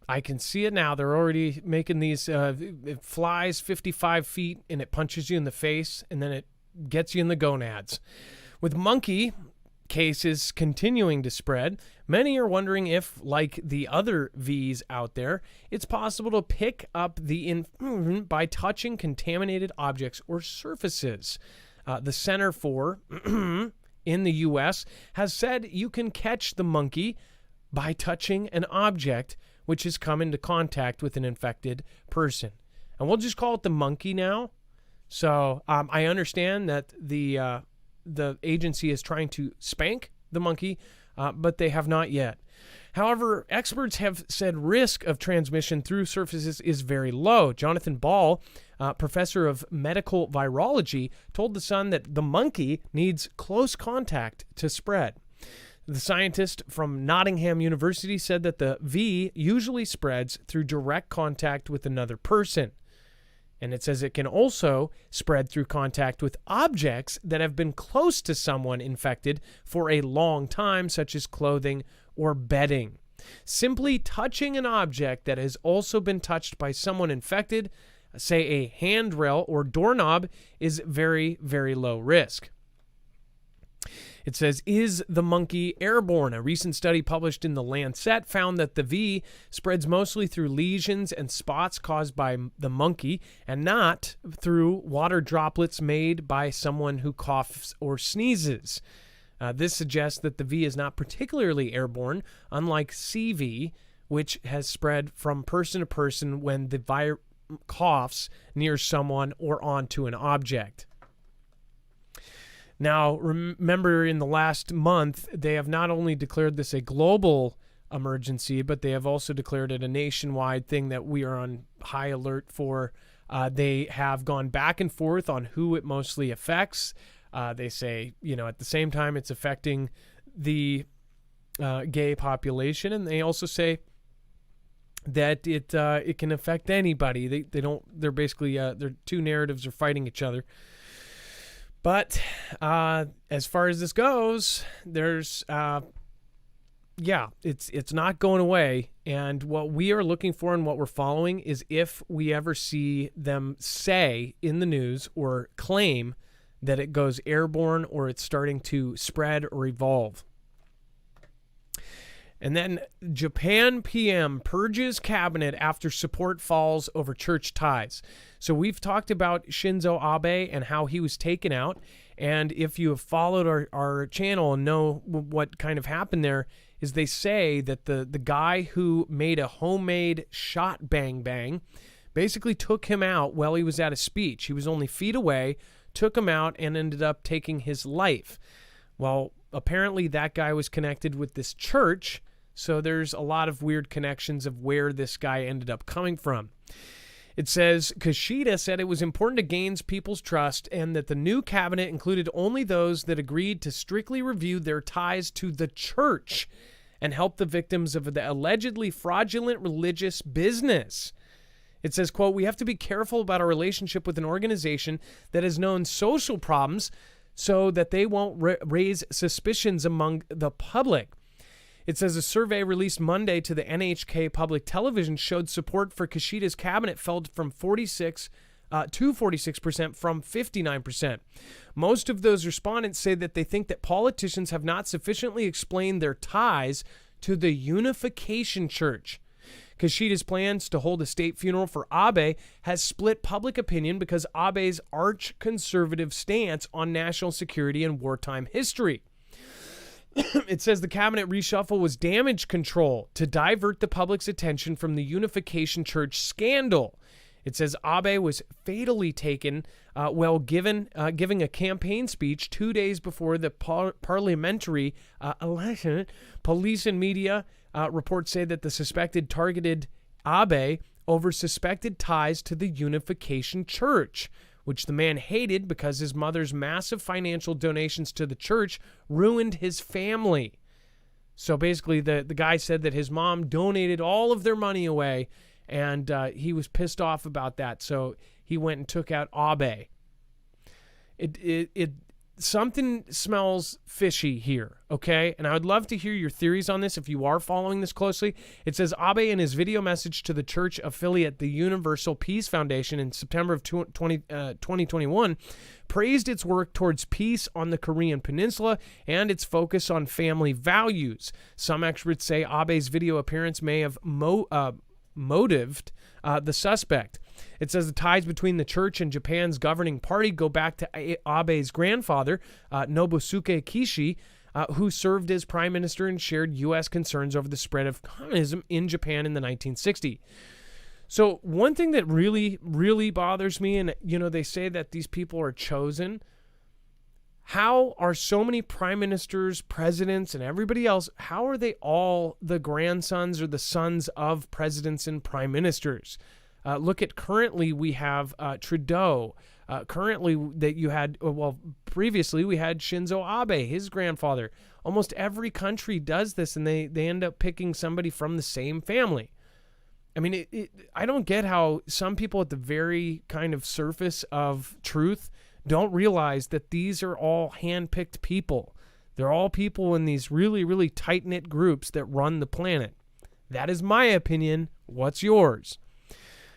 I can see it now. They're already making these, it flies 55 feet and it punches you in the face and then it gets you in the gonads. With monkey cases continuing to spread, many are wondering if, like the other Vs out there, it's possible to pick up the infection by touching contaminated objects or surfaces. The Center for in the U.S. has said you can catch the monkey by touching an object which has come into contact with an infected person. And we'll just call it the monkey now. So I understand that the agency is trying to spank the monkey, but they have not yet. However, experts have said risk of transmission through surfaces is very low. Jonathan Ball, professor of medical virology, told The Sun that the monkey needs close contact to spread. The scientist from Nottingham University said that the V usually spreads through direct contact with another person. And it says it can also spread through contact with objects that have been close to someone infected for a long time, such as clothing or bedding. Simply touching an object that has also been touched by someone infected, say a handrail or doorknob, is very, very low risk. It says, is the monkey airborne? A recent study published in The Lancet found that the V spreads mostly through lesions and spots caused by the monkey and not through water droplets made by someone who coughs or sneezes. This suggests that the V is not particularly airborne, unlike CV, which has spread from person to person when the virus coughs near someone or onto an object. Now, remember, in the last month, they have not only declared this a global emergency, but they have also declared it a nationwide thing that we are on high alert for. They have gone back and forth on who it mostly affects. They say, at the same time, it's affecting the gay population, and they also say that it can affect anybody. They're basically, their two narratives are fighting each other. But as far as this goes, there's, it's not going away. And what we are looking for and what we're following is if we ever see them say in the news or claim that it goes airborne or it's starting to spread or evolve. And then Japan PM purges cabinet after support falls over church ties. So we've talked about Shinzo Abe and how he was taken out. And if you have followed our channel and know what kind of happened there, is they say that the guy who made a homemade shot bang bang basically took him out while he was at a speech. He was only feet away, took him out, and ended up taking his life. Well, apparently that guy was connected with this church, so there's a lot of weird connections of where this guy ended up coming from. It says, Kishida said it was important to gain people's trust and that the new cabinet included only those that agreed to strictly review their ties to the church and help the victims of the allegedly fraudulent religious business. It says, quote, we have to be careful about our relationship with an organization that has known social problems so that they won't raise suspicions among the public. It says a survey released Monday to the NHK public television showed support for Kishida's cabinet fell from 46% to 46% from 59%. Most of those respondents say that they think that politicians have not sufficiently explained their ties to the Unification Church. Kishida's plans to hold a state funeral for Abe has split public opinion because Abe's arch-conservative stance on national security and wartime history. It says the cabinet reshuffle was damage control to divert the public's attention from the Unification Church scandal. It says Abe was fatally taken while giving a campaign speech 2 days before the parliamentary election. Police and media reports say that the suspected targeted Abe over suspected ties to the Unification Church, which the man hated because his mother's massive financial donations to the church ruined his family. So basically, the guy said that his mom donated all of their money away, and he was pissed off about that. So he went and took out Abe. Something smells fishy here, okay? And I would love to hear your theories on this if you are following this closely. It says Abe, in his video message to the church affiliate, the Universal Peace Foundation, in September of 2021, praised its work towards peace on the Korean Peninsula and its focus on family values. Some experts say Abe's video appearance may have motived the suspect. It says the ties between the church and Japan's governing party go back to Abe's grandfather, Nobusuke Kishi, who served as prime minister and shared U.S. concerns over the spread of communism in Japan in the 1960s. So one thing that really, really bothers me, and they say that these people are chosen. How are so many prime ministers, presidents, and everybody else, how are they all the grandsons or the sons of presidents and prime ministers? Look at currently we have Trudeau. Currently that you had, previously we had Shinzo Abe, his grandfather. Almost every country does this, and they end up picking somebody from the same family. I mean, I don't get how some people at the very kind of surface of truth don't realize that these are all hand-picked people. They're all people in these really, really tight-knit groups that run the planet. That is my opinion. What's yours?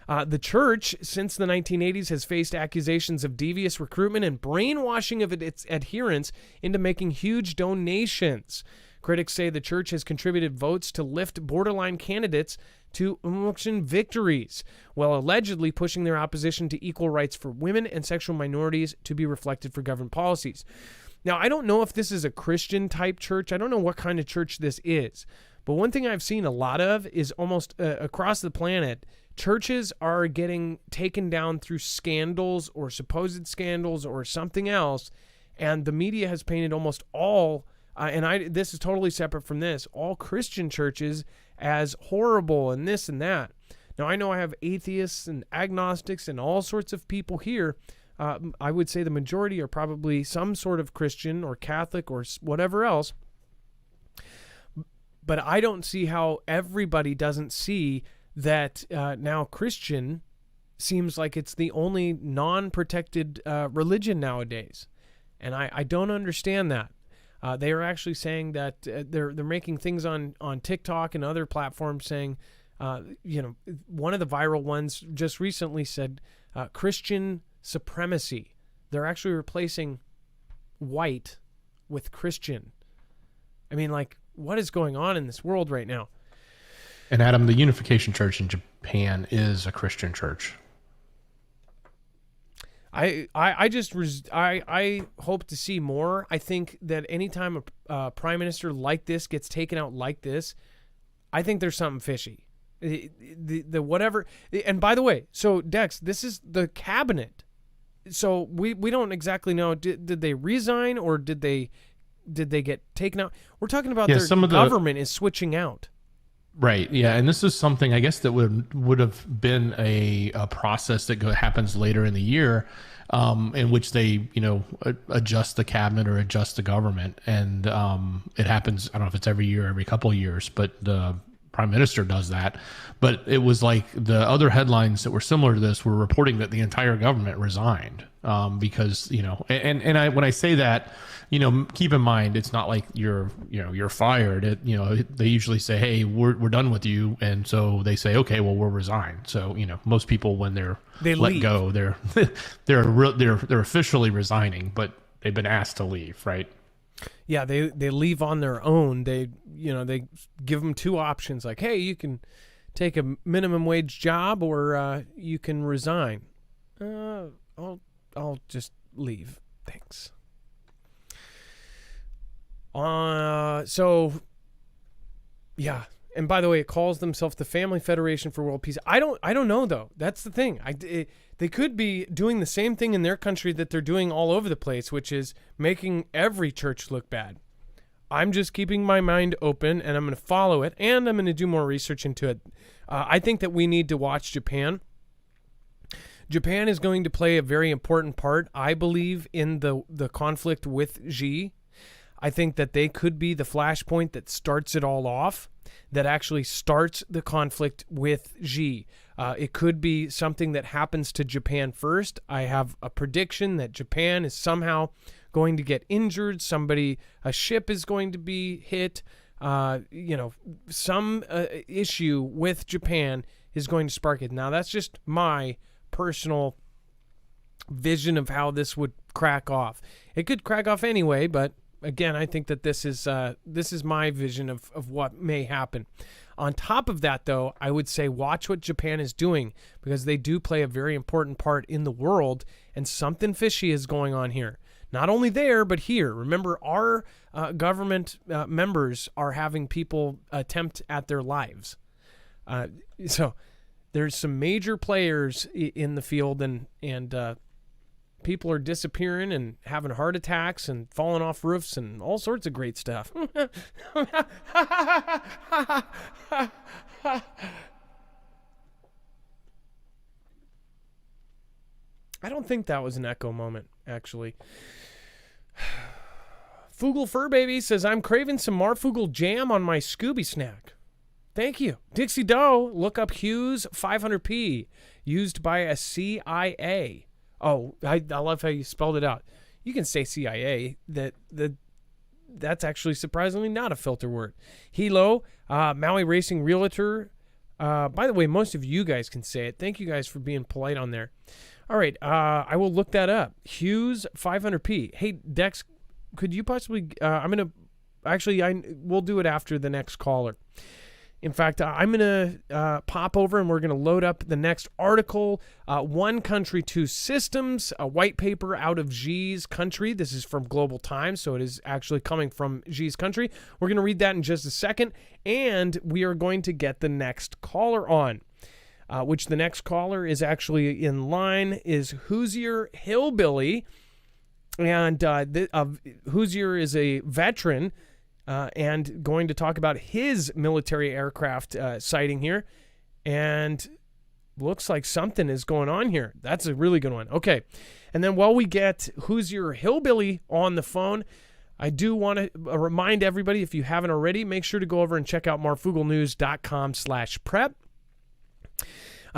The church, since the 1980s, has faced accusations of devious recruitment and brainwashing of its adherents into making huge donations. Critics say the church has contributed votes to lift borderline candidates to election victories, while allegedly pushing their opposition to equal rights for women and sexual minorities to be reflected for government policies. Now, I don't know if this is a Christian-type church. I don't know what kind of church this is. But one thing I've seen a lot of is almost across the planet, churches are getting taken down through scandals or supposed scandals or something else, and the media has painted almost all, this is totally separate from this, all Christian churches as horrible and this and that. Now, I know I have atheists and agnostics and all sorts of people here. I would say the majority are probably some sort of Christian or Catholic or whatever else. But I don't see how everybody doesn't see that now Christian seems like it's the only non-protected religion nowadays. And I don't understand that. They are actually saying that they're making things on TikTok and other platforms saying, one of the viral ones just recently said Christian supremacy. They're actually replacing white with Christian. I mean, like, what is going on in this world right now? And Adam, the Unification Church in Japan is a Christian church. I hope to see more. I think that anytime a prime minister like this gets taken out like this, I think there's something fishy. The whatever. And by the way, so Dex, this is the cabinet. So we don't exactly know. Did they resign or did they get taken out? We're talking about their government is switching out. Right. Yeah. And this is something, I guess, that would have been a process that happens later in the year, in which they, adjust the cabinet or adjust the government. And it happens, I don't know if it's every year, every couple of years, but the prime minister does that. But it was like the other headlines that were similar to this were reporting that the entire government resigned because, when I say that, keep in mind, it's not like you're fired. They usually say, hey, we're done with you. And so they say, okay, well, we'll resign. So, most people, when they let leave. Go, they're officially resigning, but they've been asked to leave. Right. Yeah, they leave on their own. They give them two options, like, hey, you can take a minimum wage job or you can resign. I'll just leave. Thanks. So yeah. And by the way, it calls themselves the Family Federation for World Peace. I don't know though. That's the thing. They could be doing the same thing in their country that they're doing all over the place, which is making every church look bad. I'm just keeping my mind open, and I'm going to follow it, and I'm going to do more research into it. I think that we need to watch Japan. Japan is going to play a very important part, I believe, in the conflict with Xi. I think that they could be the flashpoint that starts it all off, that actually starts the conflict with Xi. It could be something that happens to Japan first. I have a prediction that Japan is somehow going to get injured. A ship is going to be hit. Some issue with Japan is going to spark it. Now, that's just my personal vision of how this would crack off. It could crack off anyway, but again, I think that this is my vision of what may happen. On top of that, though, I would say watch what Japan is doing, because they do play a very important part in the world, and something fishy is going on here. Not only there, but here. Remember, our government members are having people attempt at their lives. So there's some major players in the field, and people are disappearing and having heart attacks and falling off roofs and all sorts of great stuff. I don't think that was an echo moment, actually. Foogle Fur Baby says, I'm craving some Marfoogle jam on my Scooby snack. Thank you. Dixie Doe, look up Hughes 500p, used by a CIA. Oh, I love how you spelled it out. You can say CIA. That's actually surprisingly not a filter word. Hilo, Maui Racing Realtor. By the way, most of you guys can say it. Thank you guys for being polite on there. All right, I will look that up. Hughes 500p. Hey, Dex, could you possibly? We'll do it after the next caller. In fact, I'm going to pop over and we're going to load up the next article, One Country, Two Systems, a white paper out of Xi's country. This is from Global Times, so it is actually coming from Xi's country. We're going to read that in just a second, and we are going to get the next caller on, which the next caller is actually in line, is Hoosier Hillbilly. And Hoosier is a veteran, and going to talk about his military aircraft sighting here. And looks like something is going on here. That's a really good one. Okay. And then while we get Hoosier Hillbilly on the phone, I do want to remind everybody, if you haven't already, make sure to go over and check out marfuglenews.com/prep.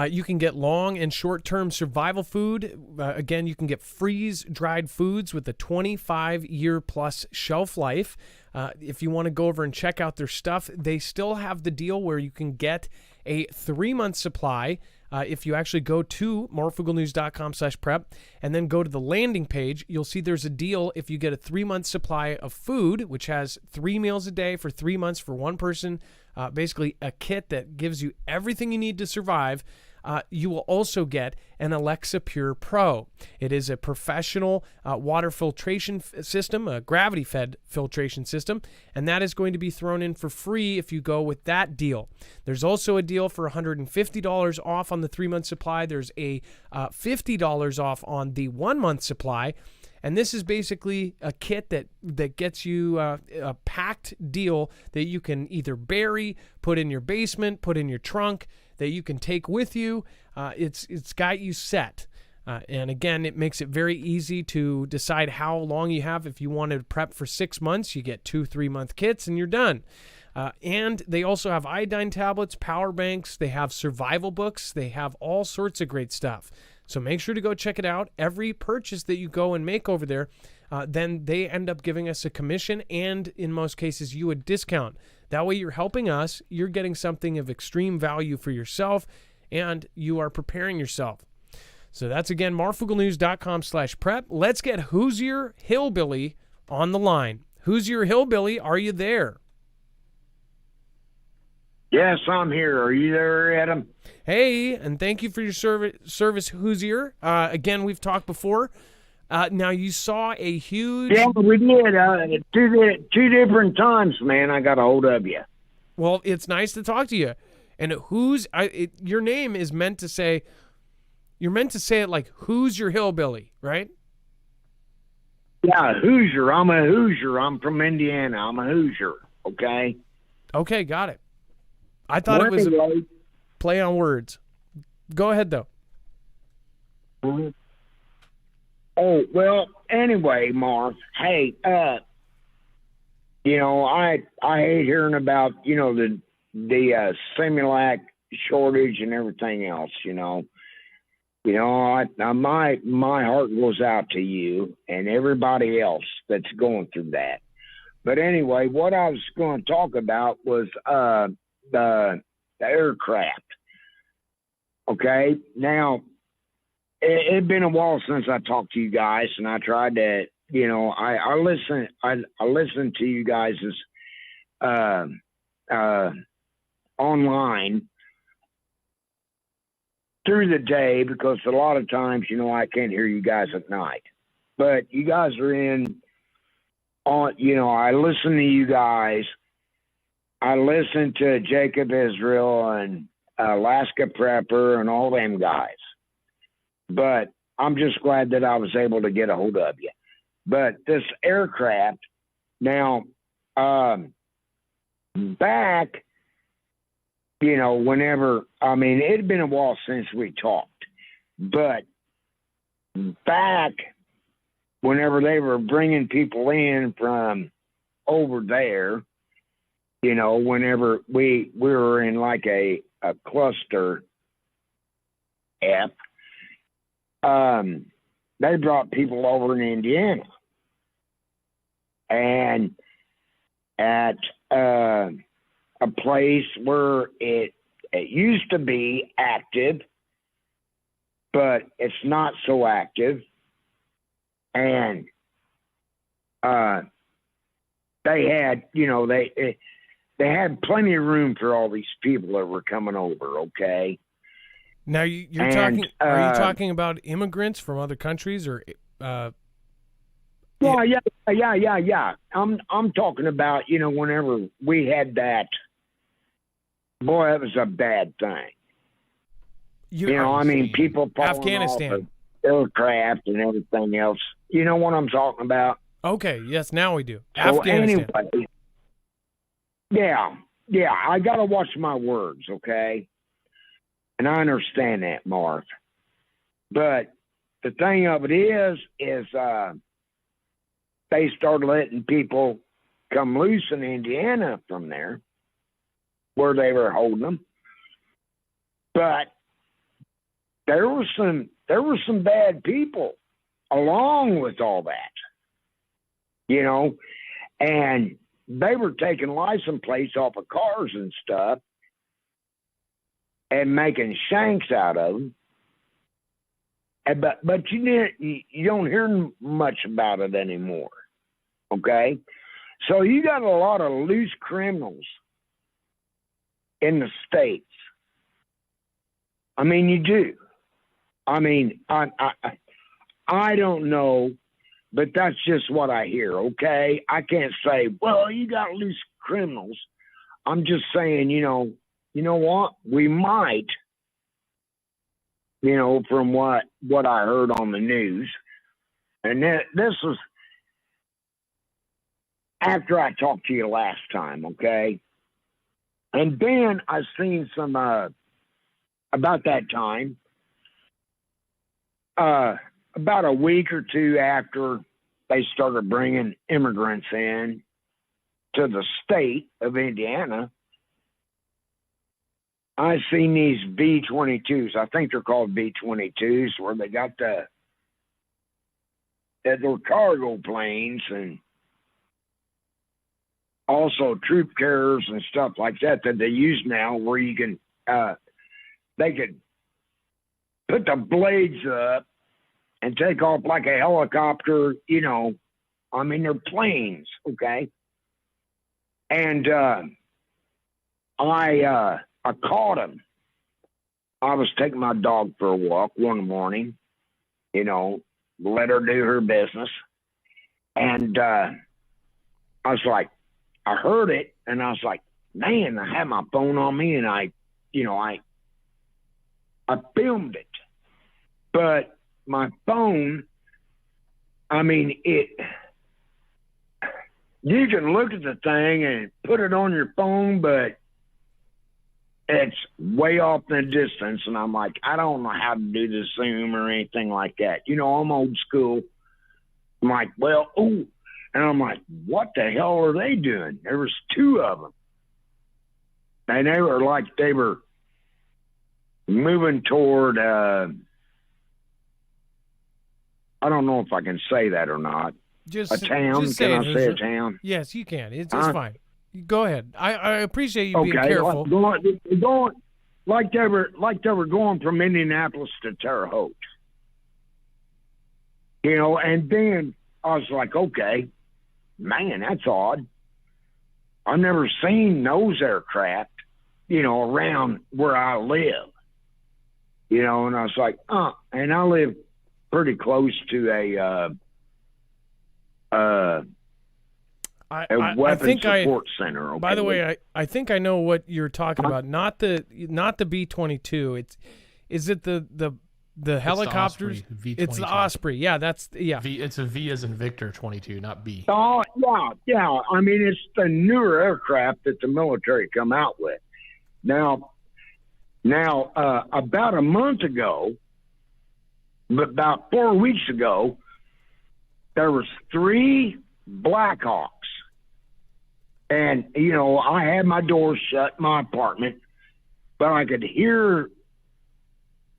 You can get long and short-term survival food. Again, you can get freeze-dried foods with a 25-year-plus shelf life. If you want to go over and check out their stuff, they still have the deal where you can get a 3-month supply if you actually go to marfuglenews.com/prep and then go to the landing page. You'll see there's a deal if you get a 3-month supply of food, which has 3 meals a day for 3 months for one person, basically a kit that gives you everything you need to survive. You will also get an Alexa Pure Pro. It is a professional water filtration system, a gravity-fed filtration system, and that is going to be thrown in for free if you go with that deal. There's also a deal for $150 off on the 3-month supply. There's a $50 off on the 1-month supply. And this is basically a kit that gets you a packed deal that you can either bury, put in your basement, put in your trunk, that you can take with you. It's got you set. And again, it makes it very easy to decide how long you have. If you want to prep for 6 months, you get 2 3-month kits and you're done. And they also have iodine tablets, power banks. They have survival books. They have all sorts of great stuff. So make sure to go check it out. Every purchase that you go and make over there, then they end up giving us a commission and, in most cases, you a discount. That way you're helping us, you're getting something of extreme value for yourself, and you are preparing yourself. So that's, again, marfuglenews.com/prep. Let's get Hoosier Hillbilly on the line. Who's your hillbilly? Are you there? Yes, I'm here. Are you there, Adam? Hey, and thank you for your service, Hoosier. Again, we've talked before. Now, you saw a huge... Yeah, we did. Two different times, man, I got a hold of you. Well, it's nice to talk to you. And your name is meant to say... You're meant to say it like, who's your hillbilly, right? Yeah, Hoosier. I'm a Hoosier. I'm from Indiana. I'm a Hoosier, okay? Okay, got it. I thought it was a play on words. Go ahead, though. Oh, well, anyway, Marv, hey, you know, I hate hearing about, you know, the Similac shortage and everything else, you know. You know, my heart goes out to you and everybody else that's going through that. But anyway, what I was going to talk about was the aircraft. Okay, now it'd been a while since I talked to you guys, and I tried to, you know, I listen to you guys' online through the day, because a lot of times, you know, I can't hear you guys at night. But you guys are on, you know, I listen to you guys. I listen to Jacob Israel and Alaska Prepper and all them guys. But I'm just glad that I was able to get a hold of you. But this aircraft, now, back, you know, whenever, I mean, it had been a while since we talked, but back whenever they were bringing people in from over there, you know, whenever we were in like a cluster F, they brought people over in Indiana. And at a place where it used to be active, but it's not so active. And they had, you know, they had plenty of room for all these people that were coming over, okay? Now, you're talking, are you talking about immigrants from other countries or... Yeah. I'm talking about, you know, whenever we had that, boy, that was a bad thing. You know, I mean, people falling Afghanistan. off of aircraft and everything else. You know what I'm talking about? Okay, yes, now we do. So Afghanistan. anyway, yeah, I got to watch my words, okay? And I understand that, Marv. But the thing of it is they started letting people come loose in Indiana from there, where they were holding them. But there were some bad people along with all that, you know, and they were taking license plates off of cars and stuff and making shanks out of them. And, but you don't hear much about it anymore. Okay, so you got a lot of loose criminals in the States. I mean, you do. I mean, I don't know, but that's just what I hear, okay? I can't say, well, you got loose criminals. I'm just saying, you know what? We might, you know, from what I heard on the news. And this was after I talked to you last time, okay? And then I seen some, about that time, about a week or two after they started bringing immigrants in to the state of Indiana, I seen these B-22s. I think they're called B-22s, where they got they're cargo planes and also troop carriers and stuff like that they use now, where you can they could put the blades up and take off like a helicopter, you know, I mean, they're planes, okay? And I caught them. I was taking my dog for a walk one morning, you know, let her do her business. And I was like, I heard it, and I was like, man, I had my phone on me, and I filmed it. But my phone, I mean, you can look at the thing and put it on your phone, but it's way off in the distance. And I'm like, I don't know how to do the Zoom or anything like that. You know, I'm old school. I'm like, well, ooh. And I'm like, what the hell are they doing? There was two of them. And they were moving toward, I don't know if I can say that or not. Just a town. Just can I say a town? Yes, you can. It's fine. Go ahead. I appreciate you being careful. Going like they were going from Indianapolis to Terre Haute. You know, and then I was like, okay, man, that's odd. I've never seen those aircraft, you know, around where I live. You know, and I was like, and I live pretty close to a weapons support center. Okay? By the way, I think I know what you're talking about. Not the B-22. Is it the helicopters? It's the Osprey. Yeah, It's a V as in Victor 22, not B. Oh yeah. I mean, it's the newer aircraft that the military come out with. Now, about a month ago, about 4 weeks ago, there was 3 Blackhawks. And, you know, I had my door shut in my apartment, but I could hear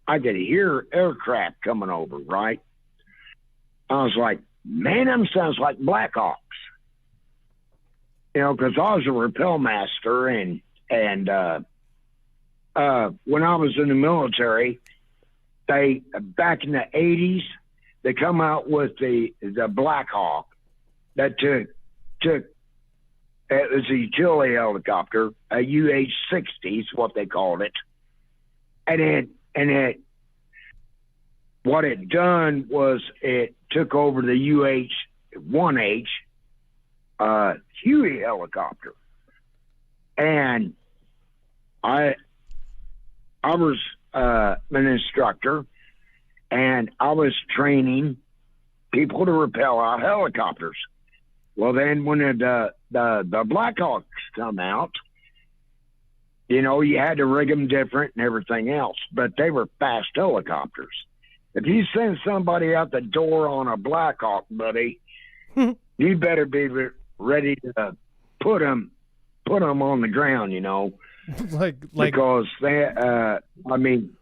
aircraft coming over, right? I was like, man, them sounds like Blackhawks. You know, because I was a rappel master, and when I was in the military, back in the 80s, they come out with the Black Hawk that took it was a utility helicopter, a UH-60 is what they called it, and what it done was it took over the UH-1H Huey helicopter, and I was an instructor, and I was training people to rappel out helicopters. Well, then when the Blackhawks come out, you know, you had to rig them different and everything else, but they were fast helicopters. If you send somebody out the door on a Blackhawk, buddy, you better be ready to put them on the ground, you know. like because they, I mean,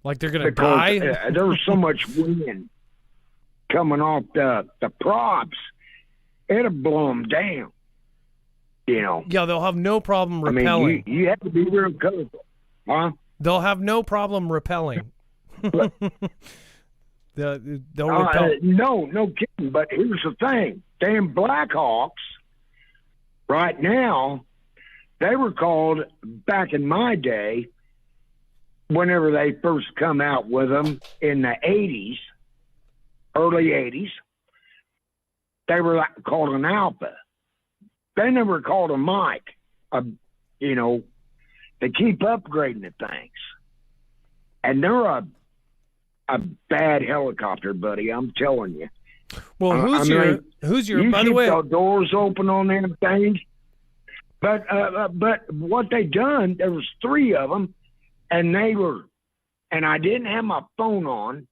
like they're gonna die. There was so much wind coming off the props, it'll blow them down. You know. Yeah, they'll have no problem repelling. I mean, you have to be real careful, huh? They'll have no problem repelling. They'll repel. No kidding. But here's the thing: damn Blackhawks, right now. They were called, back in my day, whenever they first come out with them in the 80s, early 80s, they were called an Alpha. Then they were called a Mike. You know, they keep upgrading the things. And they're a bad helicopter, buddy, I'm telling you. Well, who's your, by the way. You keep the doors open on them things. But what they done, there was 3 of them, and I didn't have my phone on.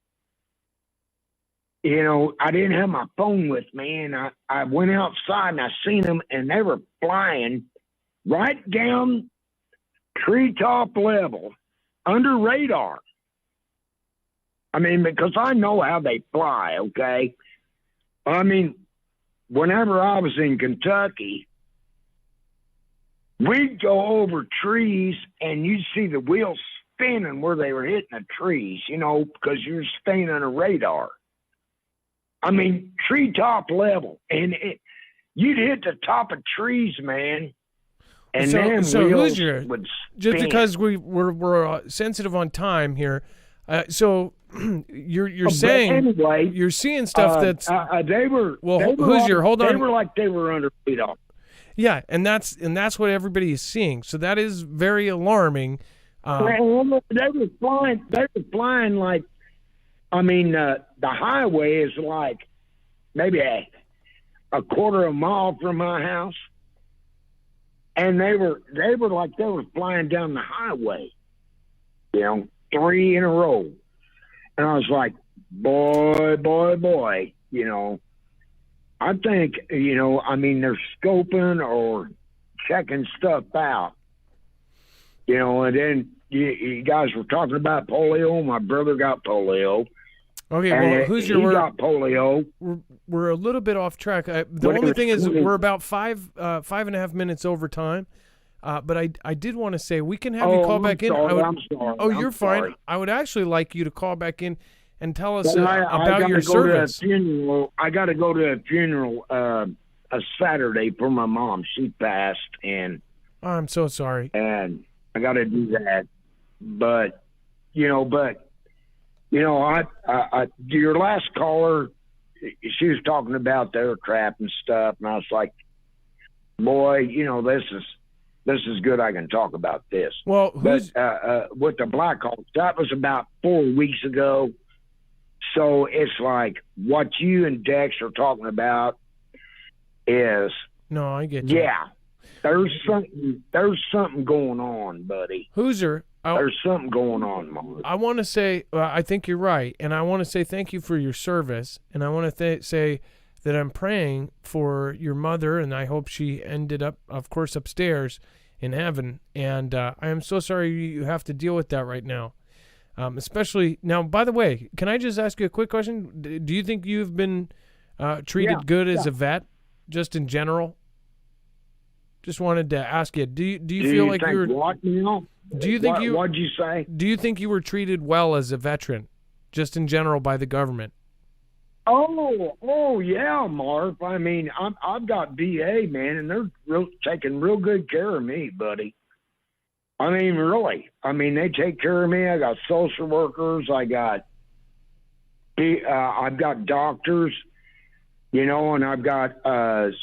You know, I didn't have my phone with me, and I went outside and I seen them, and they were flying right down treetop level under radar. I mean, because I know how they fly, okay? I mean, whenever I was in Kentucky, we'd go over trees and you'd see the wheels spinning where they were hitting the trees, you know, because you're staying on a radar. I mean, treetop level, and you'd hit the top of trees, man. And then wheels would just spin. because we're sensitive on time here. So you're saying anyway, you're seeing stuff that's they were Hoosier, hold on. They were like they were under feet off. Yeah, and that's what everybody is seeing. So that is very alarming. They were flying like, I mean, the highway is like maybe a quarter of a mile from my house, and they were like they were flying down the highway, 3 in a row, and I was like, boy, I think, I mean, they're scoping or checking stuff out, and then you guys were talking about polio. My brother got polio. Okay, well, he got polio. We're a little bit off track. The only thing is we're about 5.5 minutes over time. But I did want to say we can have you call back in. I'm sorry. Oh, you're fine. Sorry. I would actually like you to call back in and tell us about your service. I got to go to a funeral a Saturday for my mom. She passed, and I'm so sorry. And I got to do that. But your last caller, she was talking about the aircraft and stuff, and I was like, boy, this is good. I can talk about this. Well, with the Black Hawk, that was about 4 weeks ago. So it's like what you and Dex are talking about is. No, I get you. Yeah, there's something going on, buddy. Hoosier. There's something going on, Mark. I want to say, I think you're right, and I want to say thank you for your service, and I want to say that I'm praying for your mother, and I hope she ended up, of course, upstairs in heaven, and I am so sorry you have to deal with that right now, especially now. By the way, can I just ask you a quick question? Do you think you've been treated good as a vet, just in general? Just wanted to ask you. Do you feel like you were? What, Do you think what'd you say? Do you think you were treated well as a veteran, just in general, by the government? Oh yeah, Marv. I mean, I've got VA, man, and they're taking real good care of me, buddy. I mean, really. I mean, they take care of me. I got social workers. I've got doctors, and I've got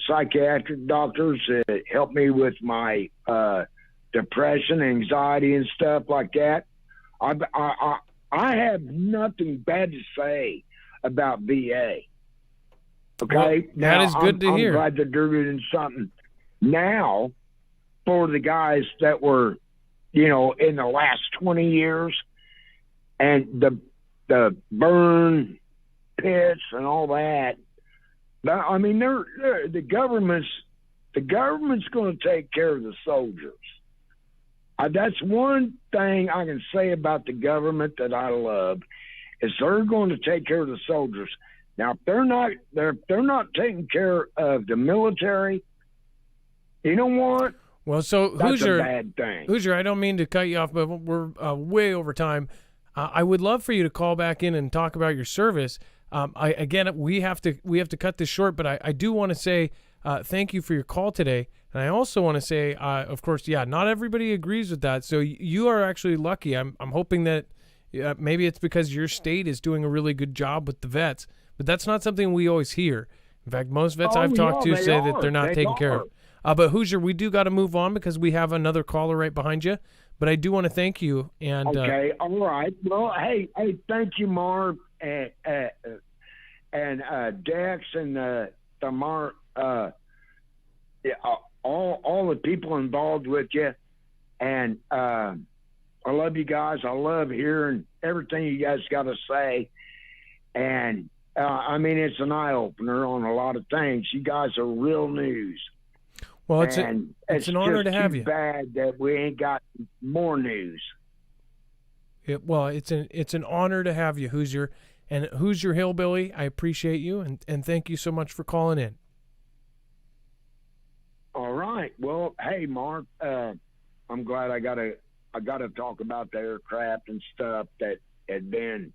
psychiatric doctors that help me with my depression, anxiety, and stuff like that. I have nothing bad to say about VA. Okay, well, now, that is good to hear. I'm glad that they're doing something now for the guys that were, in the last 20 years, and the burn pits and all that. But, I mean, the government's going to take care of the soldiers. That's one thing I can say about the government that I love, is they're going to take care of the soldiers. Now, if they're not taking care of the military, you know what? Well, so that's a bad thing. Hoosier, I don't mean to cut you off, but we're way over time. I would love for you to call back in and talk about your service. We have to cut this short, but I do want to say thank you for your call today. And I also want to say, of course, not everybody agrees with that. So you are actually lucky. I'm hoping that maybe it's because your state is doing a really good job with the vets, but that's not something we always hear. In fact, most vets I've talked to say that they're not taken care of. But Hoosier, we do got to move on because we have another caller right behind you. But I do want to thank you. And okay, all right. Well, hey, thank you, Marv, and Dex, and the Mar. All the people involved with you, and I love you guys. I love hearing everything you guys got to say, and I mean, it's an eye opener on a lot of things. You guys are real news. Well, it's an honor to have you. It's bad that we ain't got more news. It's an honor to have you, Hoosier, and Hoosier Hillbilly. I appreciate you, and thank you so much for calling in. All right. Well, hey, Mark, I'm glad I got to talk about the aircraft and stuff that had been,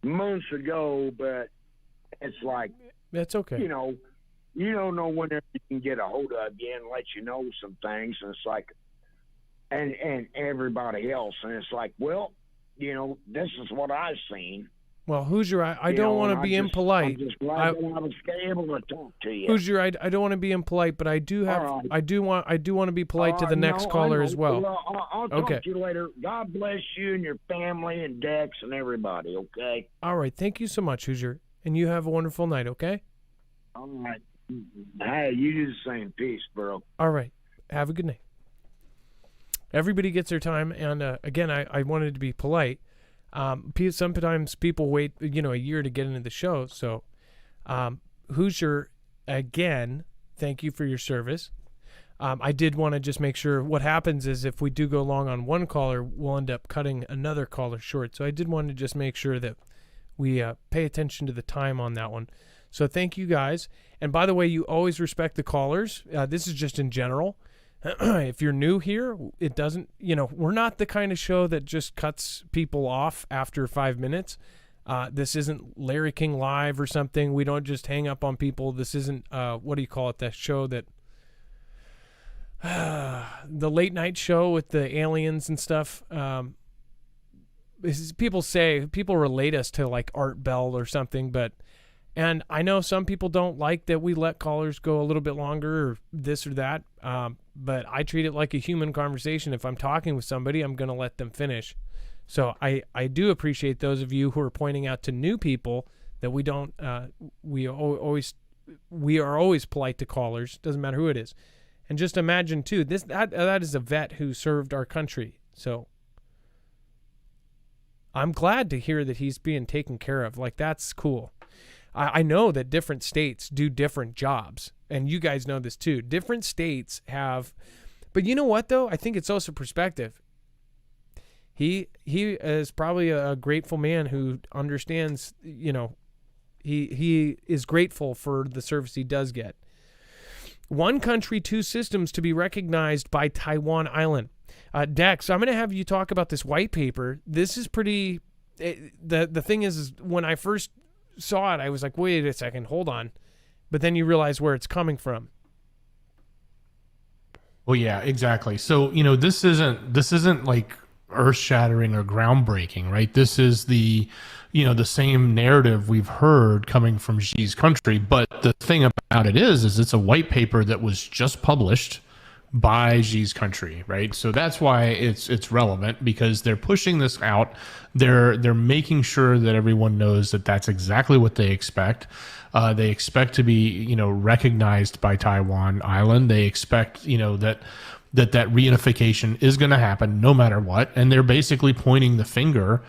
months ago, but it's like, That's okay. you know, you don't know whenever you can get a hold of you and let you know some things. And it's like, and everybody else. And it's like, well, you know, this is what I've seen. Well, Hoosier, I don't want to be impolite. I'm just glad that I was able to talk to you. Hoosier, I don't want to be impolite, but I do have All right. I do want to be polite to the next No, caller I know. as well. I'll talk Okay. to you later. God bless you and your family and Dex and everybody, okay? All right, thank you so much, Hoosier, and you have a wonderful night. Okay. All right. Hey, you do the same. Peace, bro. All right, have a good night. Everybody gets their time, and again, I wanted to be polite. Sometimes people wait, a year to get into the show. So, Hoosier, again, thank you for your service. I did want to just make sure what happens is if we do go long on one caller, we'll end up cutting another caller short. So I did want to just make sure that we pay attention to the time on that one. So thank you guys. And by the way, you always respect the callers. This is just in general. If you're new here, it doesn't, we're not the kind of show that just cuts people off after 5 minutes. This isn't Larry King Live or something. We don't just hang up on people. This isn't, what do you call it? That show that, the late night show with the aliens and stuff. People relate us to like Art Bell or something, and I know some people don't like that we let callers go a little bit longer or this or that. But I treat it like a human conversation. If I'm talking with somebody, I'm going to let them finish. So I do appreciate those of you who are pointing out to new people that we don't, we are always polite to callers. Doesn't matter who it is. And just imagine too, that is a vet who served our country. So I'm glad to hear that he's being taken care of. Like, that's cool. I know that different states do different jobs, and you guys know this too. Different states have, but you know what though? I think it's also perspective. He is probably a grateful man who understands, he is grateful for the service he does get. One country, two systems to be recognized by Taiwan Island. Dex, I'm going to have you talk about this white paper. This is pretty, the thing is when I first saw it, I was like, wait a second, hold on. But then you realize where it's coming from. Well, yeah, exactly. So, this isn't like earth-shattering or groundbreaking, right? This is the same narrative we've heard coming from Xi's country. But the thing about it is it's a white paper that was just published by Xi's country, right? So that's why it's relevant, because they're pushing this out. They're making sure that everyone knows that that's exactly what they expect. They expect to be, recognized by Taiwan Island. They expect, that reunification is going to happen no matter what. And they're basically pointing the finger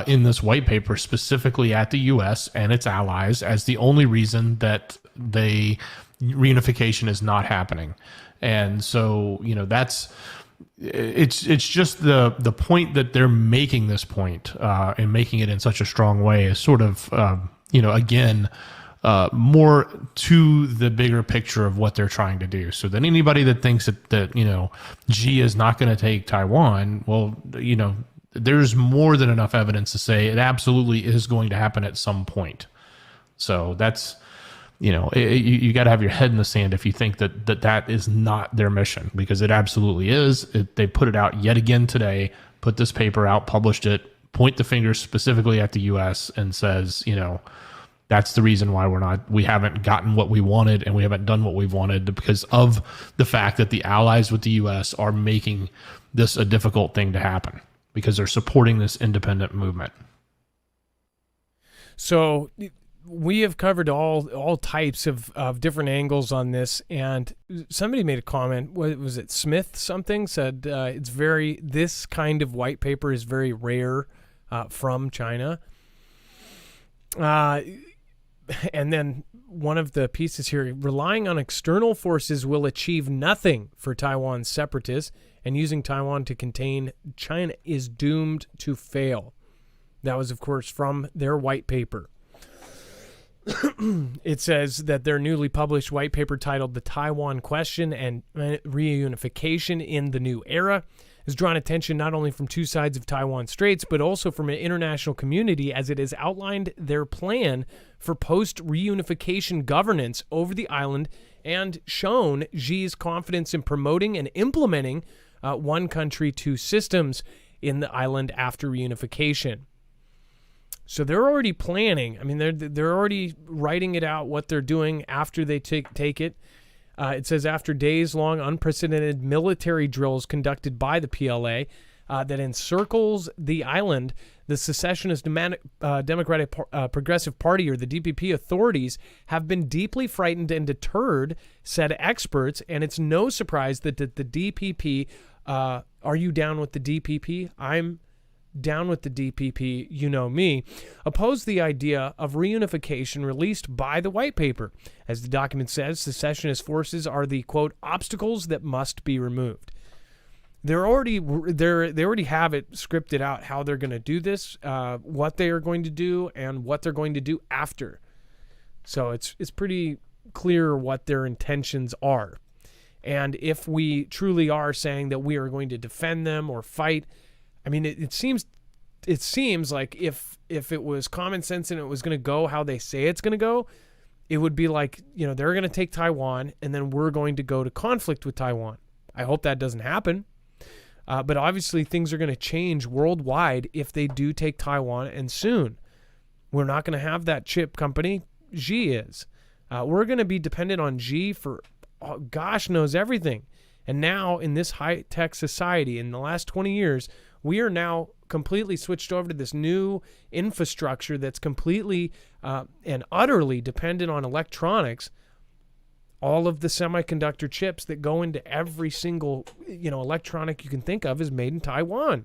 in this white paper specifically at the U.S. and its allies as the only reason that reunification is not happening. And so, it's just the point that they're making this point and making it in such a strong way is sort of, again, more to the bigger picture of what they're trying to do. So then anybody that thinks that Xi is not going to take Taiwan, well, there's more than enough evidence to say it absolutely is going to happen at some point. So that's, you got to have your head in the sand if you think that is not their mission, because it absolutely is. They put it out yet again today, put this paper out, published it, point the finger specifically at the U.S. and says, that's the reason why we haven't gotten what we wanted and we haven't done what we've wanted, because of the fact that the allies with the U.S. are making this a difficult thing to happen because they're supporting this independent movement. So we have covered all types of different angles on this, and somebody made a comment. What was it? Smith something said this kind of white paper is very rare from China. And then one of the pieces here, relying on external forces will achieve nothing for Taiwan's separatists, and using Taiwan to contain China is doomed to fail. That was, of course, from their white paper. It says that their newly published white paper titled The Taiwan Question and Reunification in the New Era has drawn attention not only from two sides of Taiwan Straits, but also from an international community, as it has outlined their plan for post-reunification governance over the island and shown Xi's confidence in promoting and implementing one country, two systems in the island after reunification. So they're already planning. I mean, they're already writing it out, what they're doing after they take it. It says after days-long unprecedented military drills conducted by the PLA that encircles the island, the secessionist Democratic Progressive Party, or the DPP, authorities have been deeply frightened and deterred, said experts, and it's no surprise that the DPP, are you down with the DPP? I'm down with the DPP, you know me, opposed the idea of reunification released by the white paper. As the document says, secessionist forces are the, quote, obstacles that must be removed. They already have it scripted out how they're going to do this, what they are going to do, and what they're going to do after. So it's pretty clear what their intentions are. And if we truly are saying that we are going to defend them or fight, I mean, it seems like if it was common sense and it was going to go how they say it's going to go, it would be like, they're going to take Taiwan and then we're going to go to conflict with Taiwan. I hope that doesn't happen. But obviously things are going to change worldwide if they do take Taiwan, and soon. We're not going to have that chip company. Xi is. We're going to be dependent on Xi for gosh knows everything. And now in this high-tech society, in the last 20 years, we are now completely switched over to this new infrastructure that's completely and utterly dependent on electronics. All of the semiconductor chips that go into every single, electronic you can think of is made in Taiwan.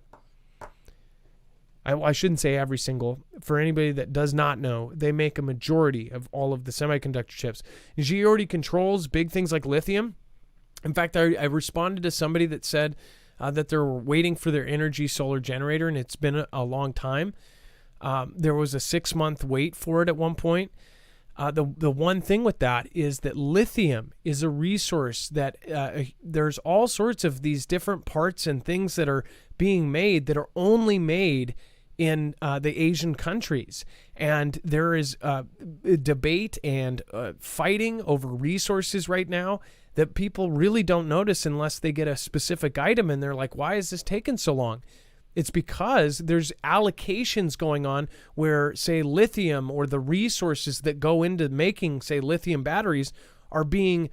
I shouldn't say every single. For anybody that does not know, they make a majority of all of the semiconductor chips. Xi already controls big things like lithium. In fact, I responded to somebody that said that they're waiting for their energy solar generator, and it's been a long time. There was a 6-month wait for it at one point. The one thing with that is that lithium is a resource that there's all sorts of these different parts and things that are being made that are only made in the Asian countries. And there is debate and fighting over resources right now that people really don't notice unless they get a specific item and they're like, why is this taking so long? It's because there's allocations going on where, say, lithium or the resources that go into making, say, lithium batteries are being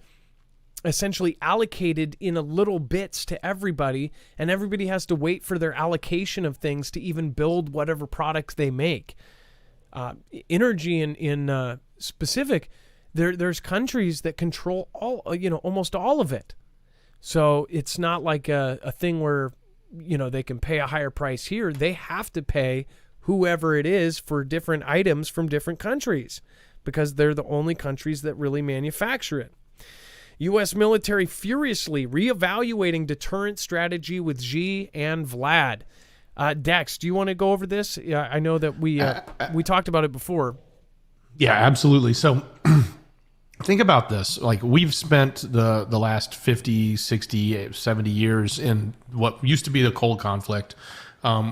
essentially allocated in a little bits to everybody, and everybody has to wait for their allocation of things to even build whatever products they make. Energy in specific, there's countries that control almost all of it. So it's not like a thing where they can pay a higher price here. They have to pay whoever it is for different items from different countries because they're the only countries that really manufacture it. U.S. military furiously reevaluating deterrent strategy with Xi and Vlad. Dex, do you want to go over this? Yeah, I know that we talked about it before. Yeah, absolutely. So think about this. Like, we've spent the last 50, 60, 70 years in what used to be the Cold Conflict.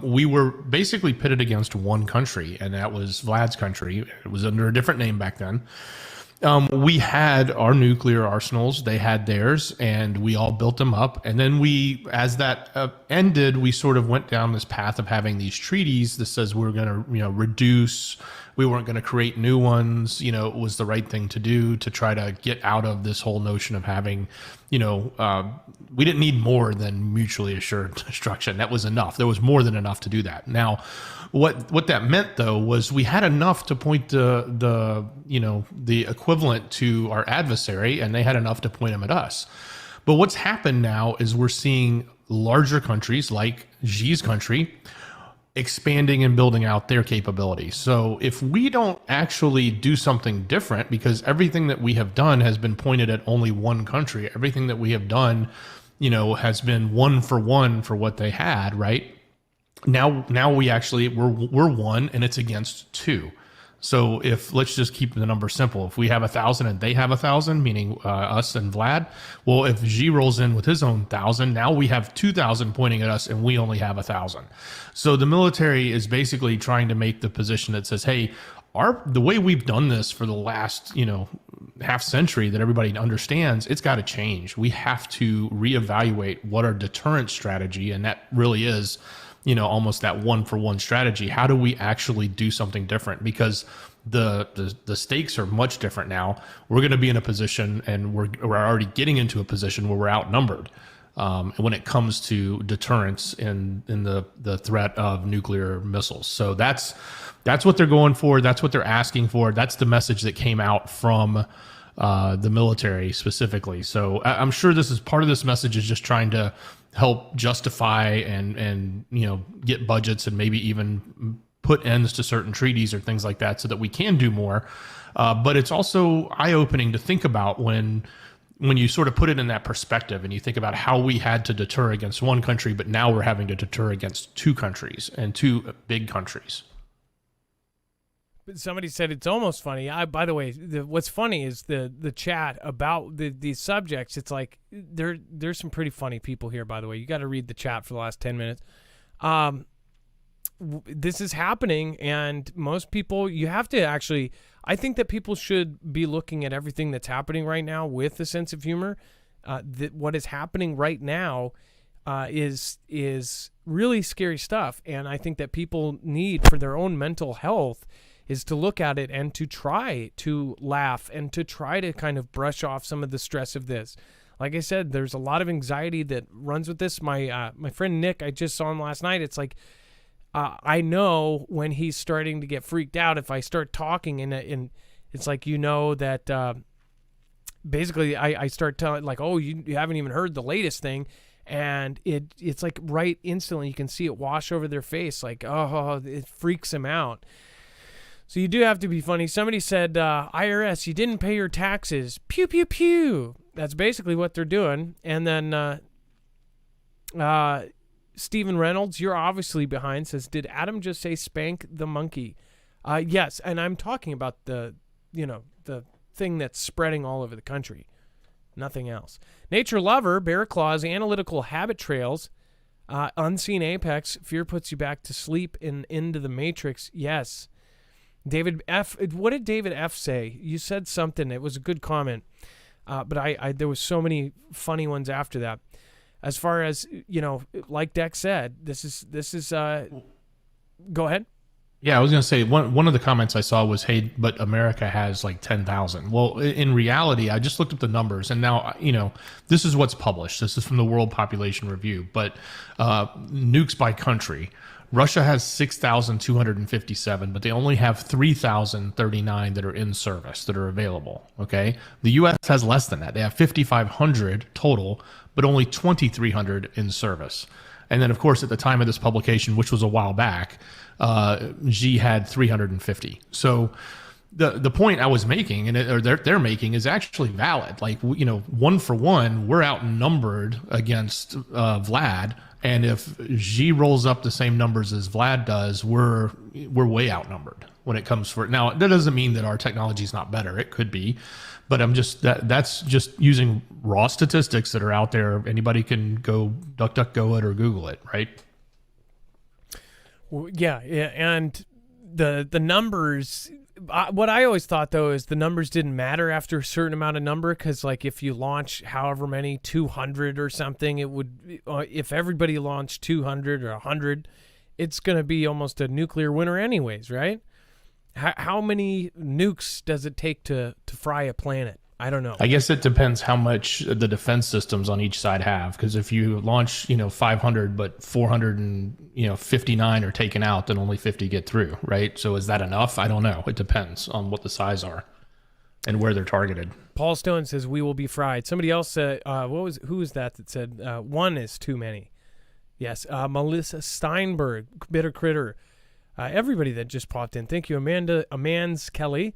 We were basically pitted against one country, and that was Vlad's country. It was under a different name back then. We had our nuclear arsenals, they had theirs, and we all built them up. And then as that ended, we sort of went down this path of having these treaties that says we're going to, reduce, we weren't going to create new ones. It was the right thing to do to try to get out of this whole notion of having, we didn't need more than mutually assured destruction. That was enough. There was more than enough to do that. Now, what that meant, though, was we had enough to point the equivalent to our adversary, and they had enough to point them at us. But what's happened now is we're seeing larger countries like Xi's country expanding and building out their capabilities. So if we don't actually do something different, because everything that we have done has been pointed at only one country, everything that we have done, has been one for what they had, right? Now we actually we're one, and it's against two. So if let's just keep the number simple. If we have 1,000 and they have 1,000, meaning us and Vlad, well, if G rolls in with his own 1,000, now we have 2,000 pointing at us and we only have 1,000. So the military is basically trying to make the position that says, hey, the way we've done this for the last, half century that everybody understands, it's got to change. We have to reevaluate what our deterrent strategy, and that really is, almost that 1-for-1 strategy. How do we actually do something different? Because the stakes are much different now. We're going to be in a position, and we're already getting into a position where we're outnumbered when it comes to deterrence in the threat of nuclear missiles. So that's what they're going for. That's what they're asking for. That's the message that came out from the military specifically. So I'm sure this is part of this message is just trying to help justify and get budgets and maybe even put ends to certain treaties or things like that so that we can do more. But it's also eye-opening to think about when you sort of put it in that perspective and you think about how we had to deter against one country, but now we're having to deter against two countries and two big countries. But somebody said it's almost funny. By the way, what's funny is the chat about these subjects. It's like there's some pretty funny people here. By the way, you got to read the chat for the last 10 minutes. This is happening, and most people, you have to actually. I think that people should be looking at everything that's happening right now with a sense of humor. What is happening right now is really scary stuff, and I think that people need, for their own mental health, is to look at it and to try to laugh and to try to kind of brush off some of the stress of this. Like I said, there's a lot of anxiety that runs with this. My friend Nick, I just saw him last night. It's like, I know when he's starting to get freaked out, if I start talking and it's like, that basically I start telling like, oh, you haven't even heard the latest thing. And it's like right instantly you can see it wash over their face. Like, oh, it freaks him out. So you do have to be funny. Somebody said, IRS, you didn't pay your taxes. Pew, pew, pew. That's basically what they're doing. And then Stephen Reynolds, you're obviously behind, says, did Adam just say spank the monkey? Yes, and I'm talking about the thing that's spreading all over the country. Nothing else. Nature Lover, Bear Claws, Analytical Habit Trails, Unseen Apex, Fear Puts You Back to Sleep and Into the Matrix. Yes. David F. What did David F. say? You said something. It was a good comment. But I there was so many funny ones after that. As far as, like Dex said, this is go ahead. Yeah, I was going to say one of the comments I saw was, hey, but America has like 10,000. Well, in reality, I just looked up the numbers, and now, this is what's published. This is from the World Population Review, but nukes by country. Russia has 6,257, but they only have 3,039 that are in service, that are available, okay? The U.S. has less than that. They have 5,500 total, but only 2,300 in service. And then, of course, at the time of this publication, which was a while back, G had 350. So the point I was making, or they're making, is actually valid. Like, 1-for-1, we're outnumbered against Vlad. And if G rolls up the same numbers as Vlad does, we're way outnumbered when it comes for it. Now, that doesn't mean that our technology is not better. It could be, but that's just using raw statistics that are out there. Anybody can go DuckDuckGo it or Google it, right? Well, yeah, and the numbers. What I always thought, though, is the numbers didn't matter after a certain amount of number, because like if you launch however many, 200 or something, it would, if everybody launched 200 or 100, it's going to be almost a nuclear winter anyways, right? How many nukes does it take to fry a planet? I don't know. I guess it depends how much the defense systems on each side have, because if you launch 500 but 459 are taken out, then only 50 get through, right? So is that enough? I don't know. It depends on what the size are and where they're targeted. Paul Stone says we will be fried. Somebody else said, who was that said one is too many? Yes, Melissa Steinberg, Bitter Critter, everybody that just popped in. Thank you, Amans Kelly.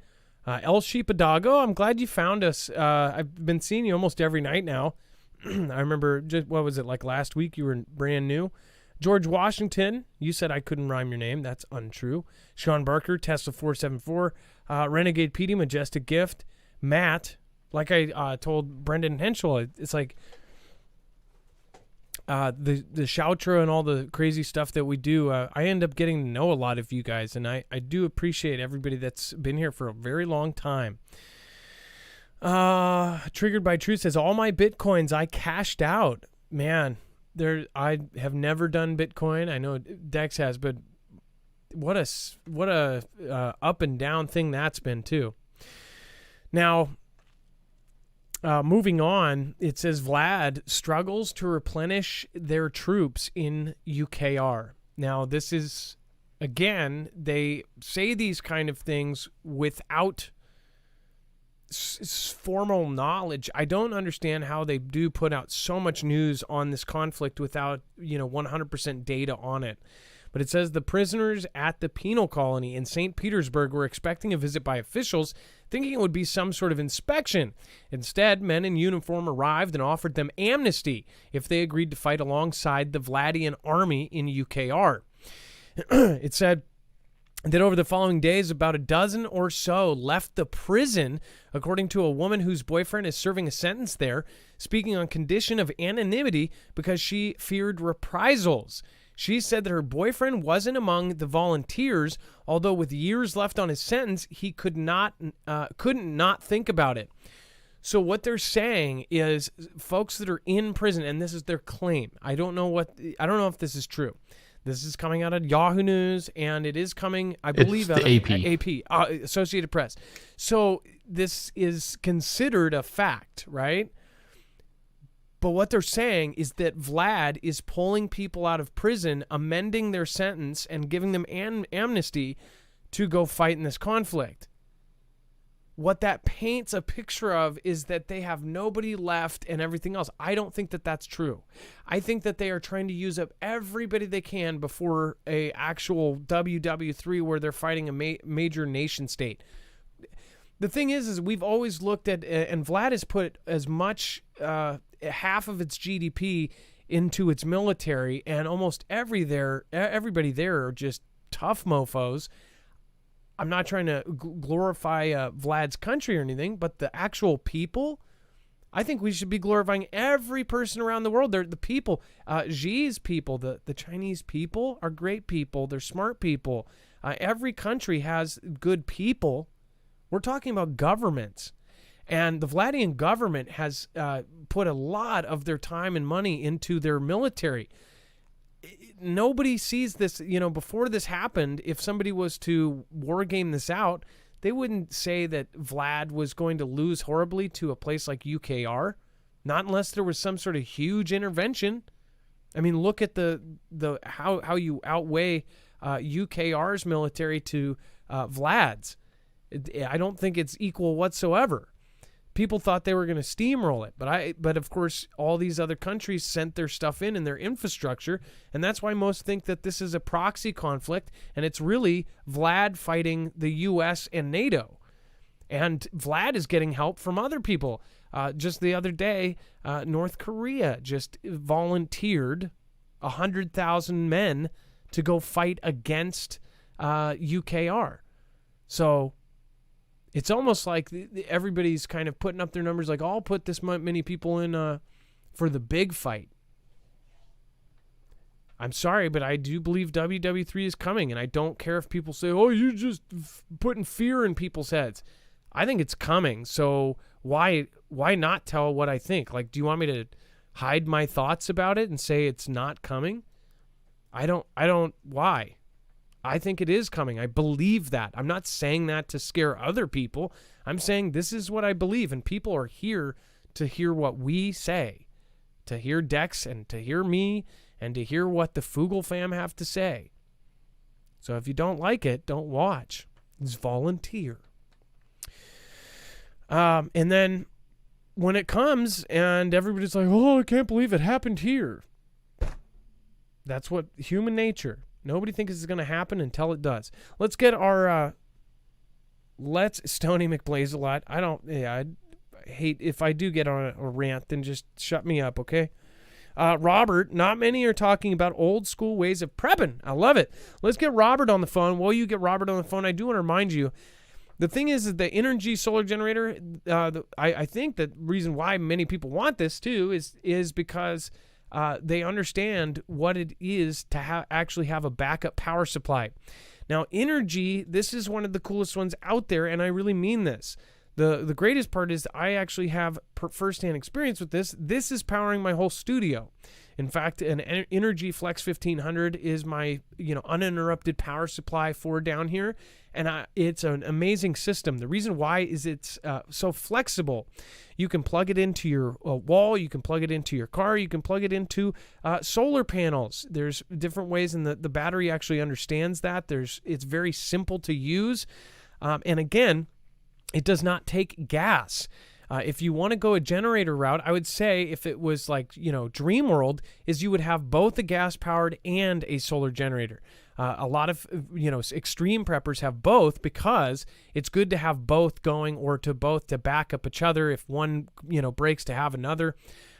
El Sheepadago, I'm glad you found us. I've been seeing you almost every night now. I remember, what was it, like last week you were brand new. George Washington, you said I couldn't rhyme your name. That's untrue. Sean Barker, Tesla 474, Renegade PD, Majestic Gift, Matt. Like I told Brendan Henschel, it's like the Shoutra and all the crazy stuff that we do. I end up getting to know a lot of you guys, and I do appreciate everybody that's been here for a very long time. Triggered by Truth says, all my Bitcoins I cashed out. Man, I have never done Bitcoin. I know Dex has, but what a up and down thing that's been too. Now, moving on, it says Vlad struggles to replenish their troops in UKR. Now, this is, again, they say these kind of things without formal knowledge. I don't understand how they do put out so much news on this conflict without 100% data on it. But it says the prisoners at the penal colony in St. Petersburg were expecting a visit by officials, thinking it would be some sort of inspection. Instead, men in uniform arrived and offered them amnesty if they agreed to fight alongside the Vladian army in UKR. It said that over the following days, about a dozen or so left the prison, according to a woman whose boyfriend is serving a sentence there, speaking on condition of anonymity because she feared reprisals. She said that her boyfriend wasn't among the volunteers, although with years left on his sentence, he couldn't not think about it. So what they're saying is folks that are in prison, and this is their claim. I don't know if this is true. This is coming out of Yahoo News, and it is coming, I believe, out of AP, Associated Press. So this is considered a fact, right? But what they're saying is that Vlad is pulling people out of prison, amending their sentence, and giving them amnesty to go fight in this conflict. What that paints a picture of is that they have nobody left and everything else. I don't think that that's true. I think that they are trying to use up everybody they can before a actual WW3 where they're fighting a major nation state. The thing is we've always looked at, and Vlad has put as much, half of its GDP into its military, and almost everybody there are just tough mofos. I'm not trying to glorify Vlad's country or anything, but the actual people, I think we should be glorifying every person around the world. They're the people, Xi's people, the Chinese people are great people. They're smart people. Every country has good people. We're talking about governments. And the Vladian government has put a lot of their time and money into their military. Nobody sees this, before this happened, if somebody was to war game this out, they wouldn't say that Vlad was going to lose horribly to a place like UKR, not unless there was some sort of huge intervention. I mean, look at how you outweigh UKR's military to Vlad's. I don't think it's equal whatsoever. People thought they were going to steamroll it, but of course, all these other countries sent their stuff in their infrastructure, and that's why most think that this is a proxy conflict, and it's really Vlad fighting the U.S. and NATO. And Vlad is getting help from other people. Just the other day, North Korea just volunteered 100,000 men to go fight against UKR. So it's almost like everybody's kind of putting up their numbers like, I'll put this many people in for the big fight. I'm sorry, but I do believe WW3 is coming, and I don't care if people say, oh, you're just putting fear in people's heads. I think it's coming, so why not tell what I think? Like, do you want me to hide my thoughts about it and say it's not coming? Why? I think it is coming. I believe that. I'm not saying that to scare other people. I'm saying this is what I believe, and people are here to hear what we say, to hear Dex and to hear me and to hear what the Foogle fam have to say. So if you don't like it, don't watch. It's volunteer. And then when it comes and everybody's like, oh, I can't believe it happened here. That's what human nature. Nobody thinks it's going to happen until it does. Let's get our, Stony McBlaze a lot. I hate if I do get on a rant, then just shut me up, okay? Robert, not many are talking about old school ways of prepping. I love it. Let's get Robert on the phone. While you get Robert on the phone, I do want to remind you, the thing is that the energy solar generator, I think the reason why many people want this too is because they understand what it is to actually have a backup power supply. Now, energy, this is one of the coolest ones out there, and I really mean this. The greatest part is I actually have firsthand experience with this. This is powering my whole studio. In fact, an Energy Flex 1500 is my uninterrupted power supply for down here, and it's an amazing system. The reason why is it's so flexible. You can plug it into your wall, you can plug it into your car, you can plug it into solar panels. There's different ways, and the battery actually understands that. It's very simple to use, and again, it does not take gas. If you want to go a generator route, I would say if it was like, Dream World, is you would have both a gas-powered and a solar generator. A lot of, extreme preppers have both because it's good to have both going or to back up each other if one, breaks to have another.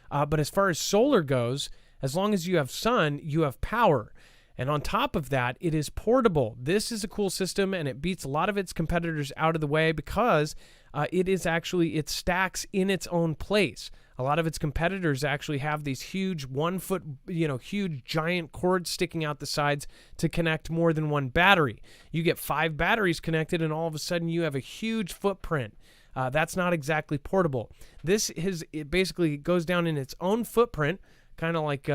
But as far as solar goes, as long as you have sun, you have power. And on top of that, it is portable. This is a cool system, and it beats a lot of its competitors out of the way because it stacks in its own place. A lot of its competitors actually have these huge 1 foot, huge giant cords sticking out the sides to connect more than one battery. You get 5 batteries connected, and all of a sudden you have a huge footprint. That's not exactly portable. It basically goes down in its own footprint, kind of like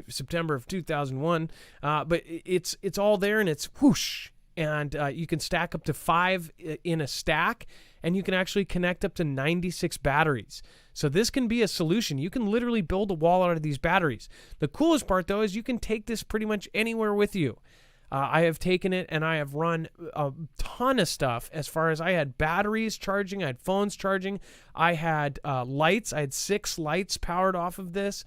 September of 2001, but it's all there, and it's whoosh, and you can stack up to 5 in a stack, and you can actually connect up to 96 batteries. So this can be a solution. You can literally build a wall out of these batteries. The coolest part, though, is you can take this pretty much anywhere with you. I have taken it, and I have run a ton of stuff as far as I had batteries charging, I had phones charging, I had lights. I had 6 lights powered off of this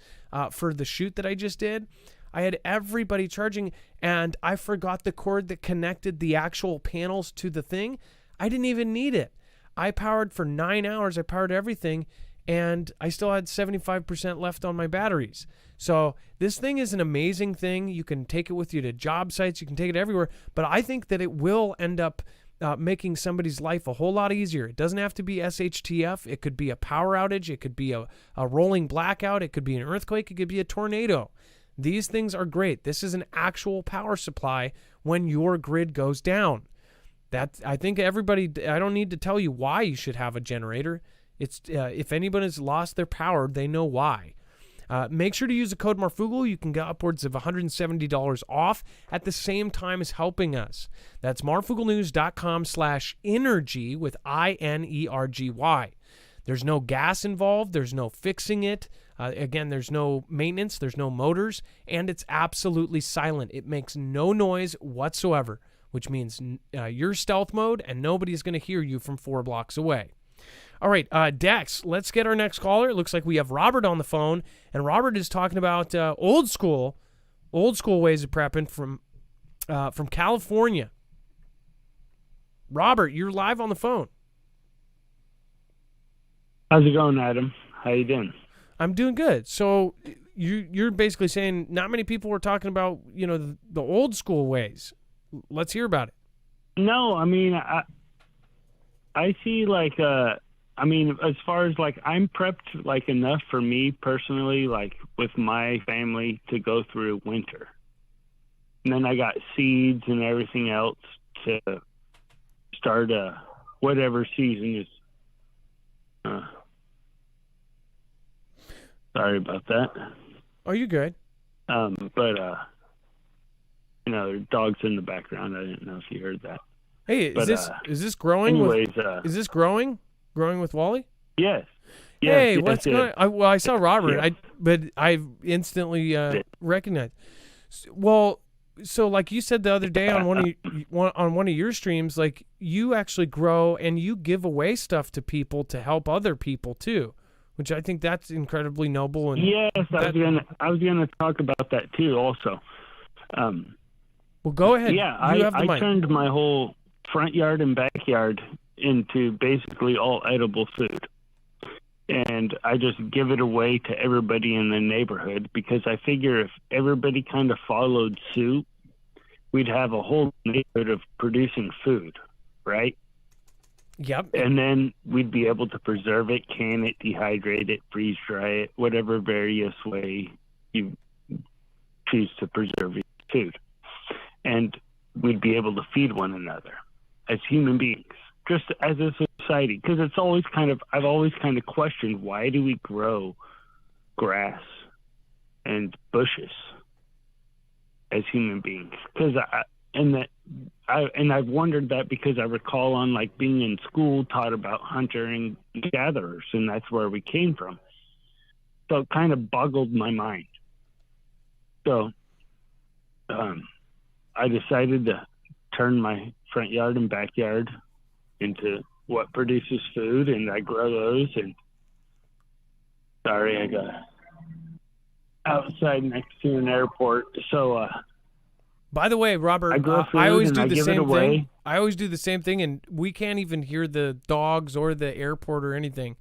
for the shoot that I just did. I had everybody charging, and I forgot the cord that connected the actual panels to the thing. I didn't even need it. I powered for 9 hours. I powered everything, and I still had 75% left on my batteries. So this thing is an amazing thing. You can take it with you to job sites. You can take it everywhere. But I think that it will end up making somebody's life a whole lot easier. It doesn't have to be SHTF. It could be a power outage. It could be a rolling blackout. It could be an earthquake. It could be a tornado. These things are great. This is an actual power supply when your grid goes down. I think everybody, I don't need to tell you why you should have a generator. It's if anyone has lost their power, they know why. Make sure to use the code Marfoogle. You can get upwards of $170 off at the same time as helping us. That's marfooglenews.com/energy with INERGY. There's no gas involved. There's no fixing it. Again, there's no maintenance. There's no motors. And it's absolutely silent. It makes no noise whatsoever, which means you're stealth mode and nobody's going to hear you from 4 blocks away. All right, Dex, let's get our next caller. It looks like we have Robert on the phone, and Robert is talking about old school ways of prepping from California. Robert, you're live on the phone. How's it going, Adam? How you doing? I'm doing good. So you're basically saying not many people were talking about the old school ways. Let's hear about it. No, I mean I see like as far as like I'm prepped like enough for me personally, like with my family to go through winter. And then I got seeds and everything else to start whatever season is. Sorry about that. Oh, you're good. Dogs in the background. I didn't know if you heard that. Hey, is this growing? Anyways, is this growing? Growing with Wally? Yes. Hey, yes, what's going on? I saw Robert, yeah. but I instantly recognized. Well, so like you said the other day on one of your streams, like you actually grow and you give away stuff to people to help other people too, which I think that's incredibly noble. And yes, I was gonna talk about that too. Also, well, go ahead. Yeah, I turned my whole front yard and backyard into basically all edible food. and I just give it away to everybody in the neighborhood, because I figure if everybody kind of followed suit, we'd have a whole neighborhood of producing food, right? Yep. And then we'd be able to preserve it, can it, dehydrate it, freeze dry it, whatever various way you choose to preserve your food. And we'd be able to feed one another as human beings, just as a society. Because I've always kind of questioned, why do we grow grass and bushes as human beings? And I've wondered that, because I recall on like being in school taught about hunter and gatherers, and that's where we came from. So it kind of boggled my mind. So I decided to turn my front yard and backyard into what produces food, and I grow those. And sorry, I got outside next to an airport. So by the way, Robert, I grow food I always and do I the give it same away. thing. I always do the same thing, and we can't even hear the dogs or the airport or anything.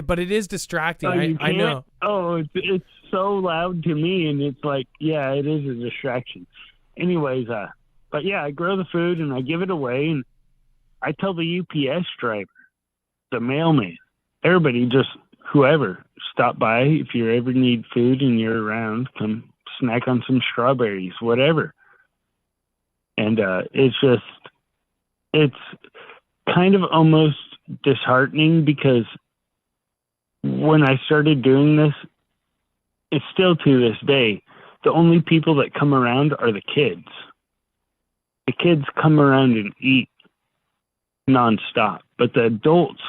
But it is distracting. Oh, you I know. can't? Oh, it's so loud to me, and it's like, yeah, it is a distraction. Anyways, but yeah, I grow the food and I give it away, and I tell the UPS driver, the mailman, everybody, just whoever, stop by if you ever need food and you're around, come snack on some strawberries, whatever. And it's kind of almost disheartening, because when I started doing this, it's still to this day, the only people that come around are the kids. The kids come around and eat nonstop, but the adults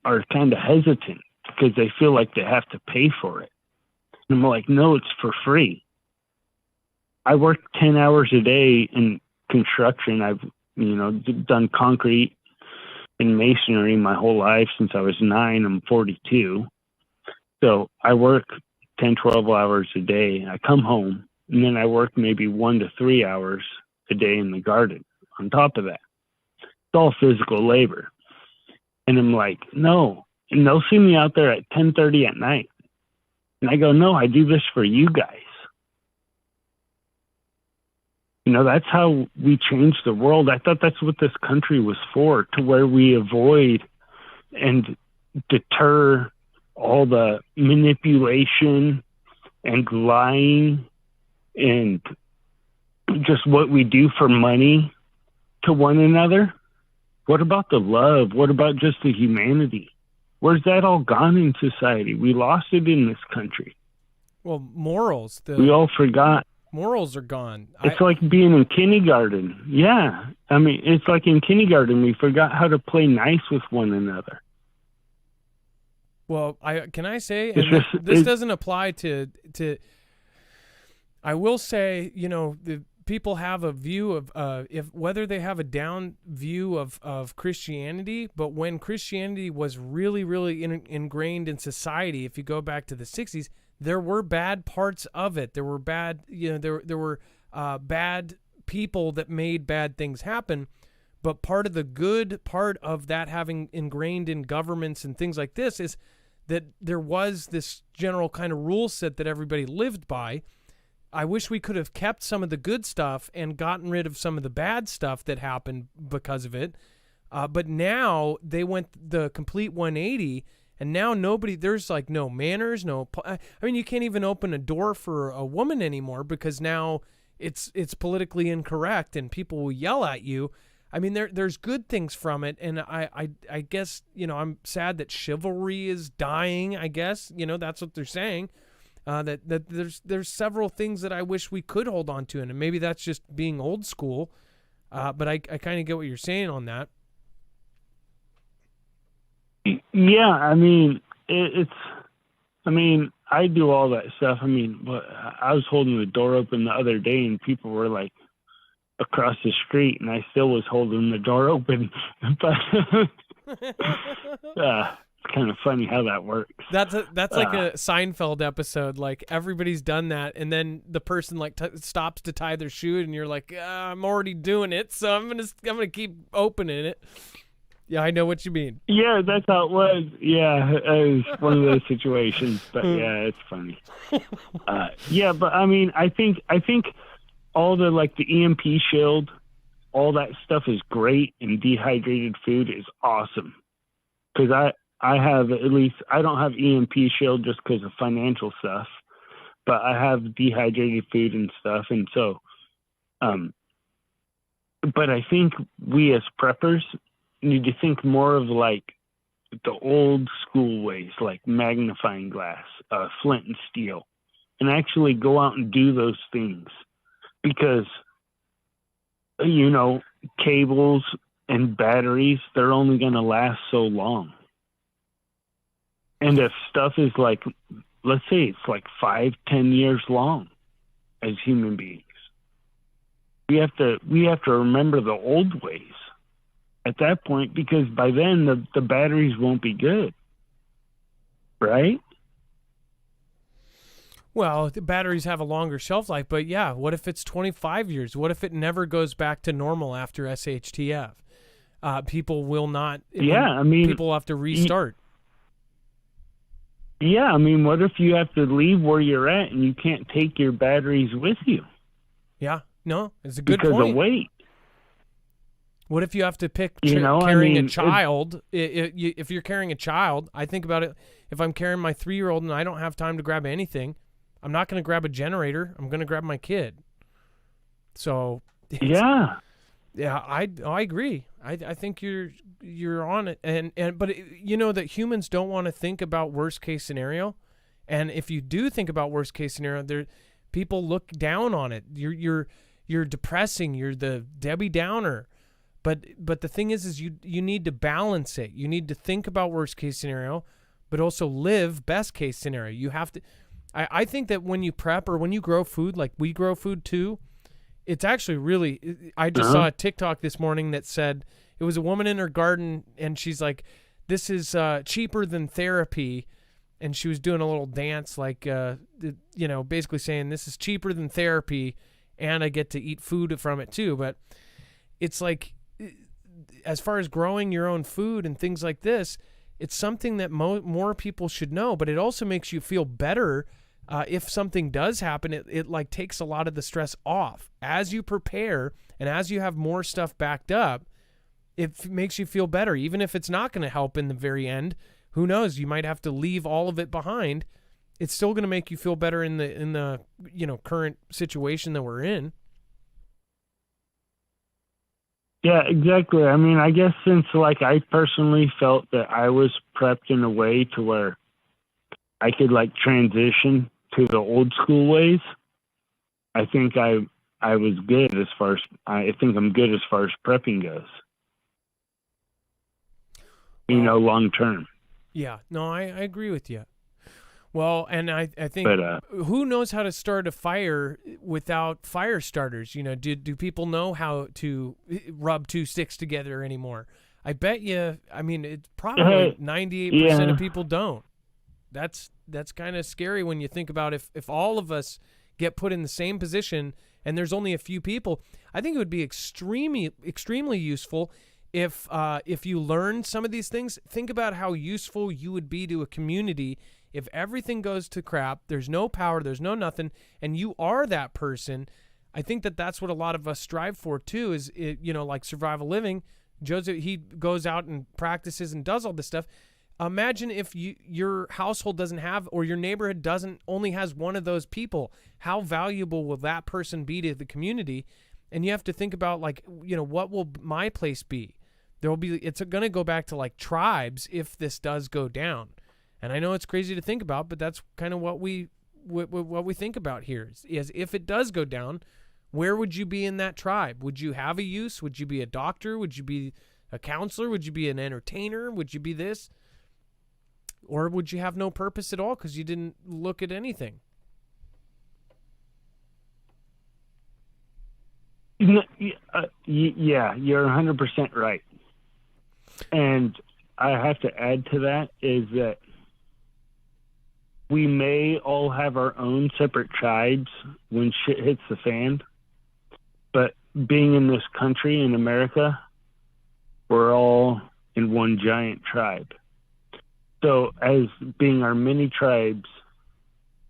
are kind of hesitant because they feel like they have to pay for it. And I'm like, no, it's for free. I work 10 hours a day in construction. I've, done concrete and masonry my whole life since I was 9. I'm 42. So I work 10, 12 hours a day. I come home, and then I work maybe 1 to 3 hours a day in the garden on top of that. It's all physical labor. And I'm like, no. And they'll see me out there at 10:30 at night. And I go, no, I do this for you guys. That's how we change the world. I thought that's what this country was for, to where we avoid and deter all the manipulation and lying and just what we do for money to one another. What about the love? What about just the humanity? Where's that all gone in society? We lost it in this country. Well, morals. We all forgot. Morals are gone. It's like being in kindergarten. Yeah. I mean, it's like in kindergarten, we forgot how to play nice with one another. Well, can I say, and this doesn't apply to, I will say, the people have a view of, whether they have a down view of Christianity, but when Christianity was really, really ingrained in society, if you go back to the 60s, there were bad parts of it. There were bad, there were bad people that made bad things happen. But part of the good part of that having ingrained in governments and things like this is that there was this general kind of rule set that everybody lived by. I wish we could have kept some of the good stuff and gotten rid of some of the bad stuff that happened because of it. But now they went the complete 180. And now there's no manners, you can't even open a door for a woman anymore because now it's politically incorrect and people will yell at you. I mean, there's good things from it. And I guess, I'm sad that chivalry is dying, I guess, that's what they're saying. That there's several things that I wish we could hold on to. And maybe that's just being old school. But I kind of get what you're saying on that. Yeah, I mean, I do all that stuff. I mean, I was holding the door open the other day and people were across the street and I still was holding the door open. But it's kind of funny how that works. That's like a Seinfeld episode. Like everybody's done that. And then the person stops to tie their shoe and you're like, I'm already doing it. So I'm going to keep opening it. Yeah, I know what you mean. Yeah, that's how it was. Yeah, it was one of those situations. But yeah, it's funny. Yeah, but I mean, I think all the like the EMP shield, all that stuff is great, and dehydrated food is awesome. Because I have at least I don't have EMP shield just because of financial stuff, but I have dehydrated food and stuff, and so, but I think we as preppers need to think more of like the old school ways, like magnifying glass, flint and steel, and actually go out and do those things, because cables and batteries, they're only going to last so long. And if stuff is like, let's say it's like 5-10 years long as human beings, we have to remember the old ways at that point, because by then the batteries won't be good, right? Well, the batteries have a longer shelf life, but yeah, what if it's 25 years? What if it never goes back to normal after SHTF? People will not. Yeah, I mean, people have to restart. Yeah, I mean, what if you have to leave where you're at and you can't take your batteries with you? Yeah, no, it's a good because point. Of weight. What if you have to pick carrying a child? If you're carrying a child, I think about it. If I'm carrying my 3-year-old and I don't have time to grab anything, I'm not going to grab a generator. I'm going to grab my kid. So yeah, I agree. I think you're on it, but that humans don't want to think about worst case scenario, and if you do think about worst case scenario, people look down on it. You're depressing. You're the Debbie Downer. But the thing is you need to balance it. You need to think about worst case scenario, but also live best case scenario. You have to. I think that when you prep or when you grow food, like we grow food too, it's actually really. I just saw a TikTok this morning that said it was a woman in her garden, and she's like, "This is cheaper than therapy," and she was doing a little dance, like basically saying this is cheaper than therapy, and I get to eat food from it too. But it's like, as far as growing your own food and things like this, it's something that more people should know, but it also makes you feel better. If something does happen, it like takes a lot of the stress off. As you prepare and as you have more stuff backed up, it makes you feel better. Even if it's not going to help in the very end, who knows? You might have to leave all of it behind. It's still going to make you feel better in the current situation that we're in. Yeah, exactly. I mean, I guess since like I personally felt that I was prepped in a way to where I could like transition to the old school ways, I think I was good as far as I think I'm good as far as prepping goes. Long term. Yeah, no, I agree with you. Well, and I think who knows how to start a fire without fire starters? Do people know how to rub 2 sticks together anymore? I bet you. I mean, it's probably 98% of people don't. That's kind of scary when you think about if all of us get put in the same position and there's only a few people. I think it would be extremely useful if you learn some of these things. Think about how useful you would be to a community if everything goes to crap. There's no power, there's no nothing, and you are that person. I think that's what a lot of us strive for too. Is like survival living. Joseph, he goes out and practices and does all this stuff. Imagine if your household doesn't have, or your neighborhood only has one of those people. How valuable will that person be to the community? And you have to think about what will my place be? It's going to go back to like tribes if this does go down. And I know it's crazy to think about, but that's kind of what we think about here is if it does go down, where would you be in that tribe? Would you have a use? Would you be a doctor? Would you be a counselor? Would you be an entertainer? Would you be this? Or would you have no purpose at all because you didn't look at anything? Yeah, you're 100% right. And I have to add to that is that we may all have our own separate tribes when shit hits the fan, but being in this country in America, we're all in one giant tribe. So as being our many tribes,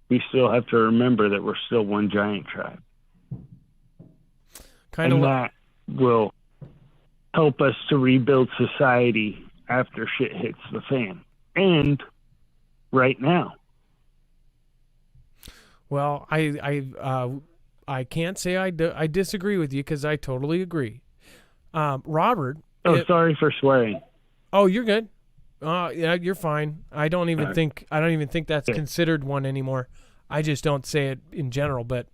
we still have to remember that we're still one giant tribe. And that will help us to rebuild society after shit hits the fan. And right now. Well, I can't say I disagree with you because I totally agree. Robert. Sorry for swearing. Oh, you're good. Yeah, you're fine. I don't even think that's considered one anymore. I just don't say it in general, but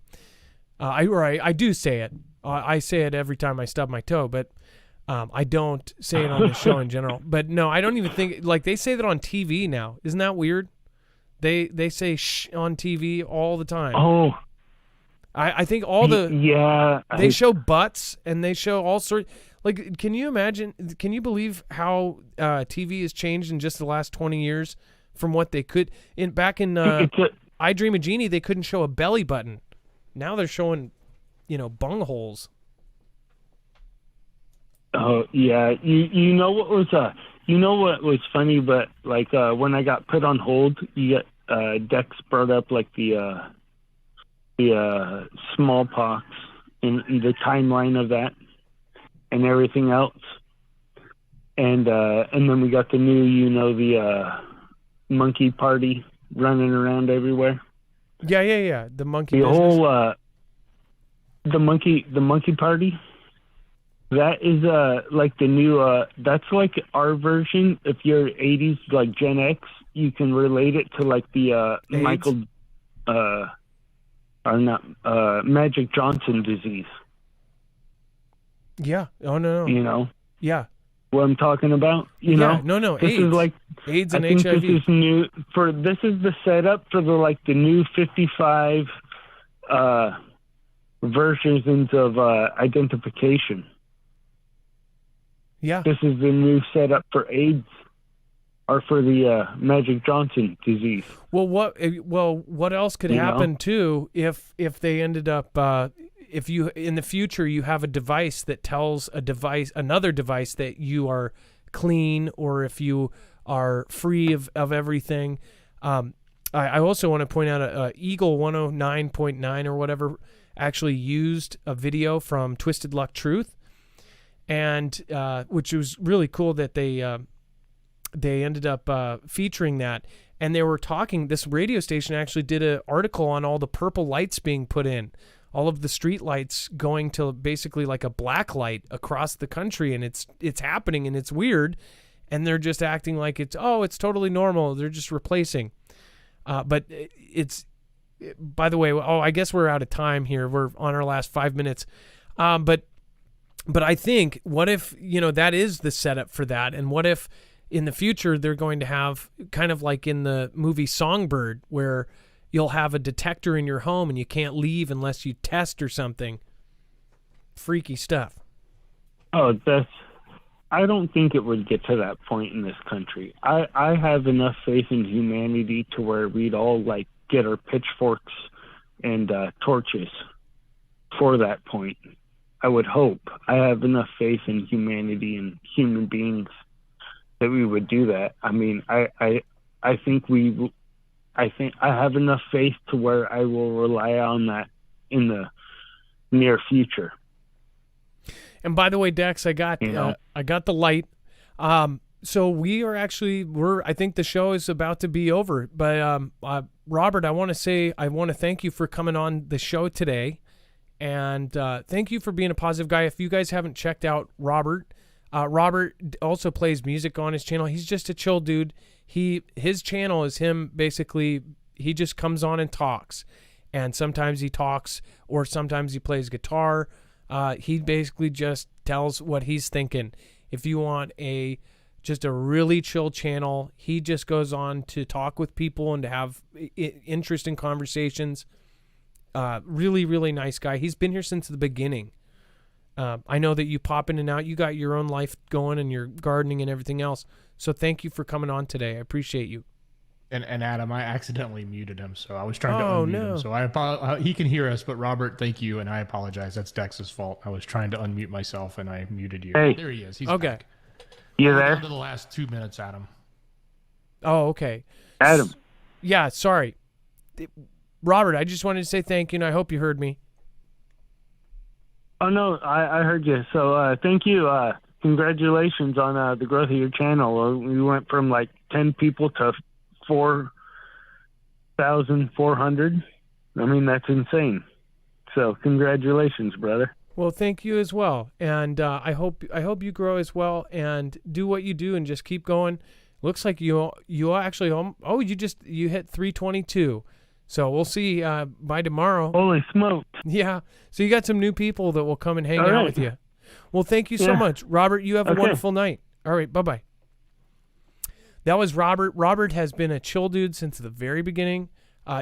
I do say it. I say it every time I stub my toe, but I don't say it on the show in general. But no, I don't even think, like, they say that on TV now. Isn't that weird? They say shh on TV all the time. Oh. I think all they show butts and they show all sorts. Like, can you imagine? Can you believe how TV has changed in just the last 20 years from what they could back in I Dream of Jeannie? They couldn't show a belly button. Now they're showing, bung holes. Oh yeah, you know what was funny, but like when I got put on hold, you get Dex brought up like the smallpox and the timeline of that and everything else, and then we got the new the monkey party running around everywhere. Yeah. The monkey. The business. whole the monkey party. That is like the new that's like our version. If you're 80s, like Gen X, you can relate it to like the Michael Magic Johnson disease. Yeah. Oh no. Yeah. What I'm talking about. You know. No. This AIDS. is like AIDS and I think HIV. This is new for. This is the setup for the new 55 versions of identification. Yeah. This is the new setup for AIDS, or for the Magic Johnson disease. Well, what else could happen too if they ended up if you in the future you have a device that tells another device that you are clean, or if you are free of everything. I also want to point out Eagle 109.9 or whatever actually used a video from Twisted Luck Truth, and which was really cool that they ended up featuring that. And they were talking, this radio station actually did an article on all the purple lights being put in, all of the street lights going to basically like a black light across the country, and it's happening and it's weird, and they're just acting like it's totally normal. They're just replacing. But it's, by the way, I guess we're out of time here. We're on our last 5 minutes. But I think, what if, that is the setup for that? And what if in the future they're going to have, kind of like in the movie Songbird, where you'll have a detector in your home and you can't leave unless you test or something? Freaky stuff. Oh, I don't think it would get to that point in this country. I have enough faith in humanity to where we'd all like get our pitchforks and torches for that point. I would hope. I have enough faith in humanity and human beings that we would do that. I mean, I think I have enough faith to where I will rely on that in the near future. And by the way, Dex, I got the light. So I think the show is about to be over. But Robert, I want to thank you for coming on the show today. And thank you for being a positive guy. If you guys haven't checked out Robert also plays music on his channel. He's just a chill dude. His channel is him basically. He just comes on and talks, and sometimes he talks, or sometimes he plays guitar. He basically just tells what he's thinking. If you want just a really chill channel, he just goes on to talk with people and to have interesting conversations. Really, really nice guy. He's been here since the beginning. I know that you pop in and out. You got your own life going and your gardening and everything else. So thank you for coming on today. I appreciate you. And Adam, I accidentally muted him, so I was trying to unmute him. So I apologize. He can hear us, but Robert, thank you, and I apologize. That's Dex's fault. I was trying to unmute myself, and I muted you. Hey. There he is. He's okay. back. You We're there? down to the last 2 minutes, Adam. Oh, okay. Adam. Yeah, sorry. Robert, I just wanted to say thank you, and I hope you heard me. Oh, no, I heard you. So thank you. Congratulations on the growth of your channel. We went from like 10 people to 4,400. I mean, that's insane. So congratulations, brother. Well, thank you as well, and I hope you grow as well, and do what you do, and just keep going. Looks like you actually you hit 322, so we'll see by tomorrow. Holy smoke! Yeah, so you got some new people that will come and hang All out right. with you. Well, thank you so Yeah. much, Robert. You have a Okay. wonderful night. All right, bye. That was Robert. Robert has been a chill dude since the very beginning.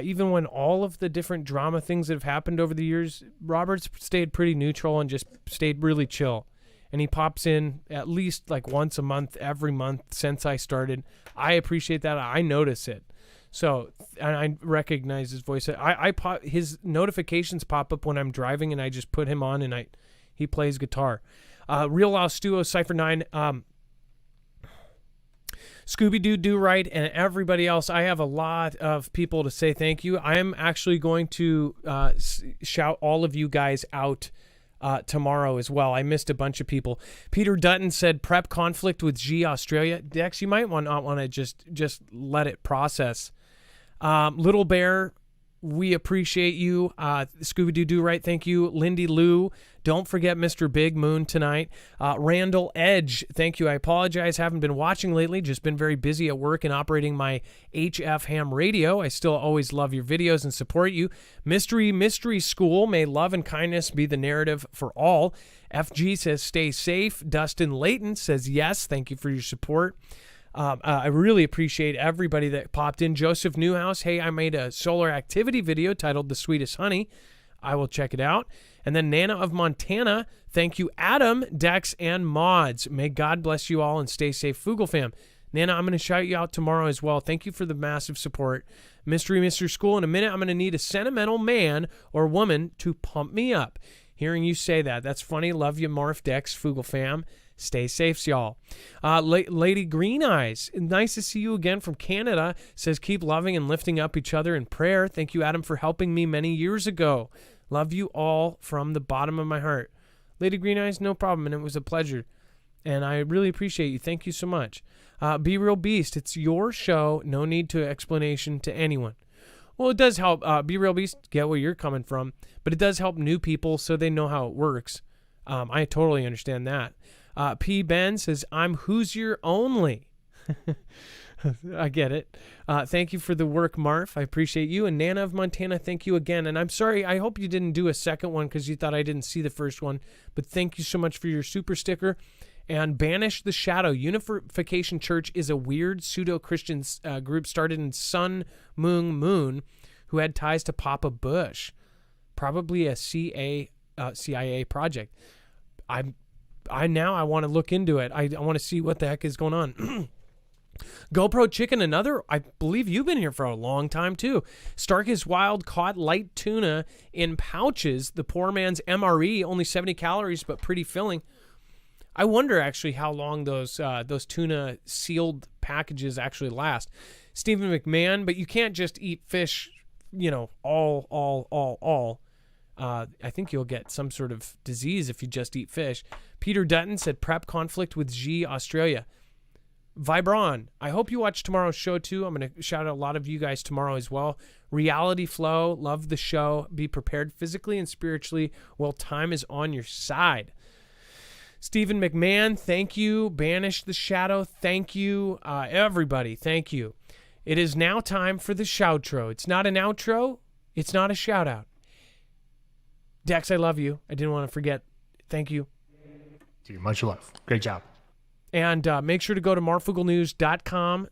Even when all of the different drama things that have happened over the years, Robert's stayed pretty neutral and just stayed really chill. And he pops in at least like once a month, every month since I started. I appreciate that. I notice it. So, and I recognize his voice. His notifications pop up when I'm driving, and I just put him on, and he plays guitar. Real Lost Duo, Cypher 9, Scooby-Doo, Do Right, and everybody else. I have a lot of people to say thank you. I am actually going to shout all of you guys out tomorrow as well. I missed a bunch of people. Peter Dutton said prep conflict with G Australia. Dex, you might not want to just let it process. Little Bear, we appreciate you. Scooby-Doo, Do Right, thank you. Lindy Lou, don't forget Mr. Big Moon tonight. Randall Edge, thank you. I apologize, haven't been watching lately, just been very busy at work and operating my HF ham radio. I still always love your videos and support you. Mystery School, may love and kindness be the narrative for all. FG says stay safe. Dustin Layton says yes, thank you for your support. I really appreciate everybody that popped in. Joseph Newhouse, hey, I made a solar activity video titled The Sweetest Honey. I will check it out. And then Nana of Montana, thank you, Adam, Dex, and Mods. May God bless you all and stay safe, Foogle fam. Nana, I'm going to shout you out tomorrow as well. Thank you for the massive support. Mr. School, in a minute, I'm going to need a sentimental man or woman to pump me up. Hearing you say that, that's funny. Love you, Marf, Dex, Foogle fam. Stay safe, y'all. Lady Green Eyes, nice to see you again from Canada. Says keep loving and lifting up each other in prayer. Thank you, Adam, for helping me many years ago. Love you all from the bottom of my heart. Lady Green Eyes, no problem, and it was a pleasure. And I really appreciate you. Thank you so much. Be Real Beast, it's your show. No need to explanation to anyone. Well, it does help. Be Real Beast, get where you're coming from. But it does help new people so they know how it works. I totally understand that. P. Ben says, I'm Hoosier only. I get it. Thank you for the work, Marf. I appreciate you. And Nana of Montana, thank you again. And I'm sorry, I hope you didn't do a second one because you thought I didn't see the first one. But thank you so much for your super sticker. And Banish the Shadow. Unification Church is a weird pseudo-Christian group started in Sun Moon, who had ties to Papa Bush. Probably a CIA project. I want to look into it. I want to see what the heck is going on. GoPro Chicken, I believe you've been here for a long time too. Stark is Wild caught light tuna in pouches. The poor man's MRE, only 70 calories, but pretty filling. I wonder actually how long those tuna sealed packages actually last. Stephen McMahon, but you can't just eat fish, all. I think you'll get some sort of disease if you just eat fish. Peter Dutton said prep conflict with G Australia. Vibron, I hope you watch tomorrow's show too. I'm going to shout out a lot of you guys tomorrow as well. Reality Flow, love the show. Be prepared physically and spiritually while time is on your side. Stephen McMahon, thank you. Banish the Shadow, thank you. Everybody, thank you. It is now time for the shoutro. It's not an outro. It's not a shout out. Dex, I love you. I didn't want to forget. Thank you. Dude, much love. Great job. And make sure to go to marfooglenews.com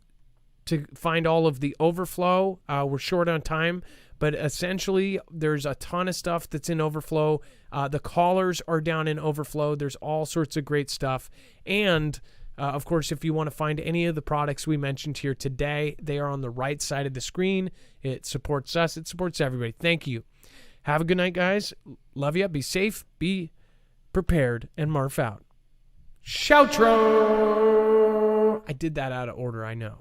to find all of the overflow. We're short on time, but essentially there's a ton of stuff that's in overflow. The callers are down in overflow. There's all sorts of great stuff. And, of course, if you want to find any of the products we mentioned here today, they are on the right side of the screen. It supports us. It supports everybody. Thank you. Have a good night, guys. Love you. Be safe. Be prepared. And Marf out. Shoutro! I did that out of order, I know.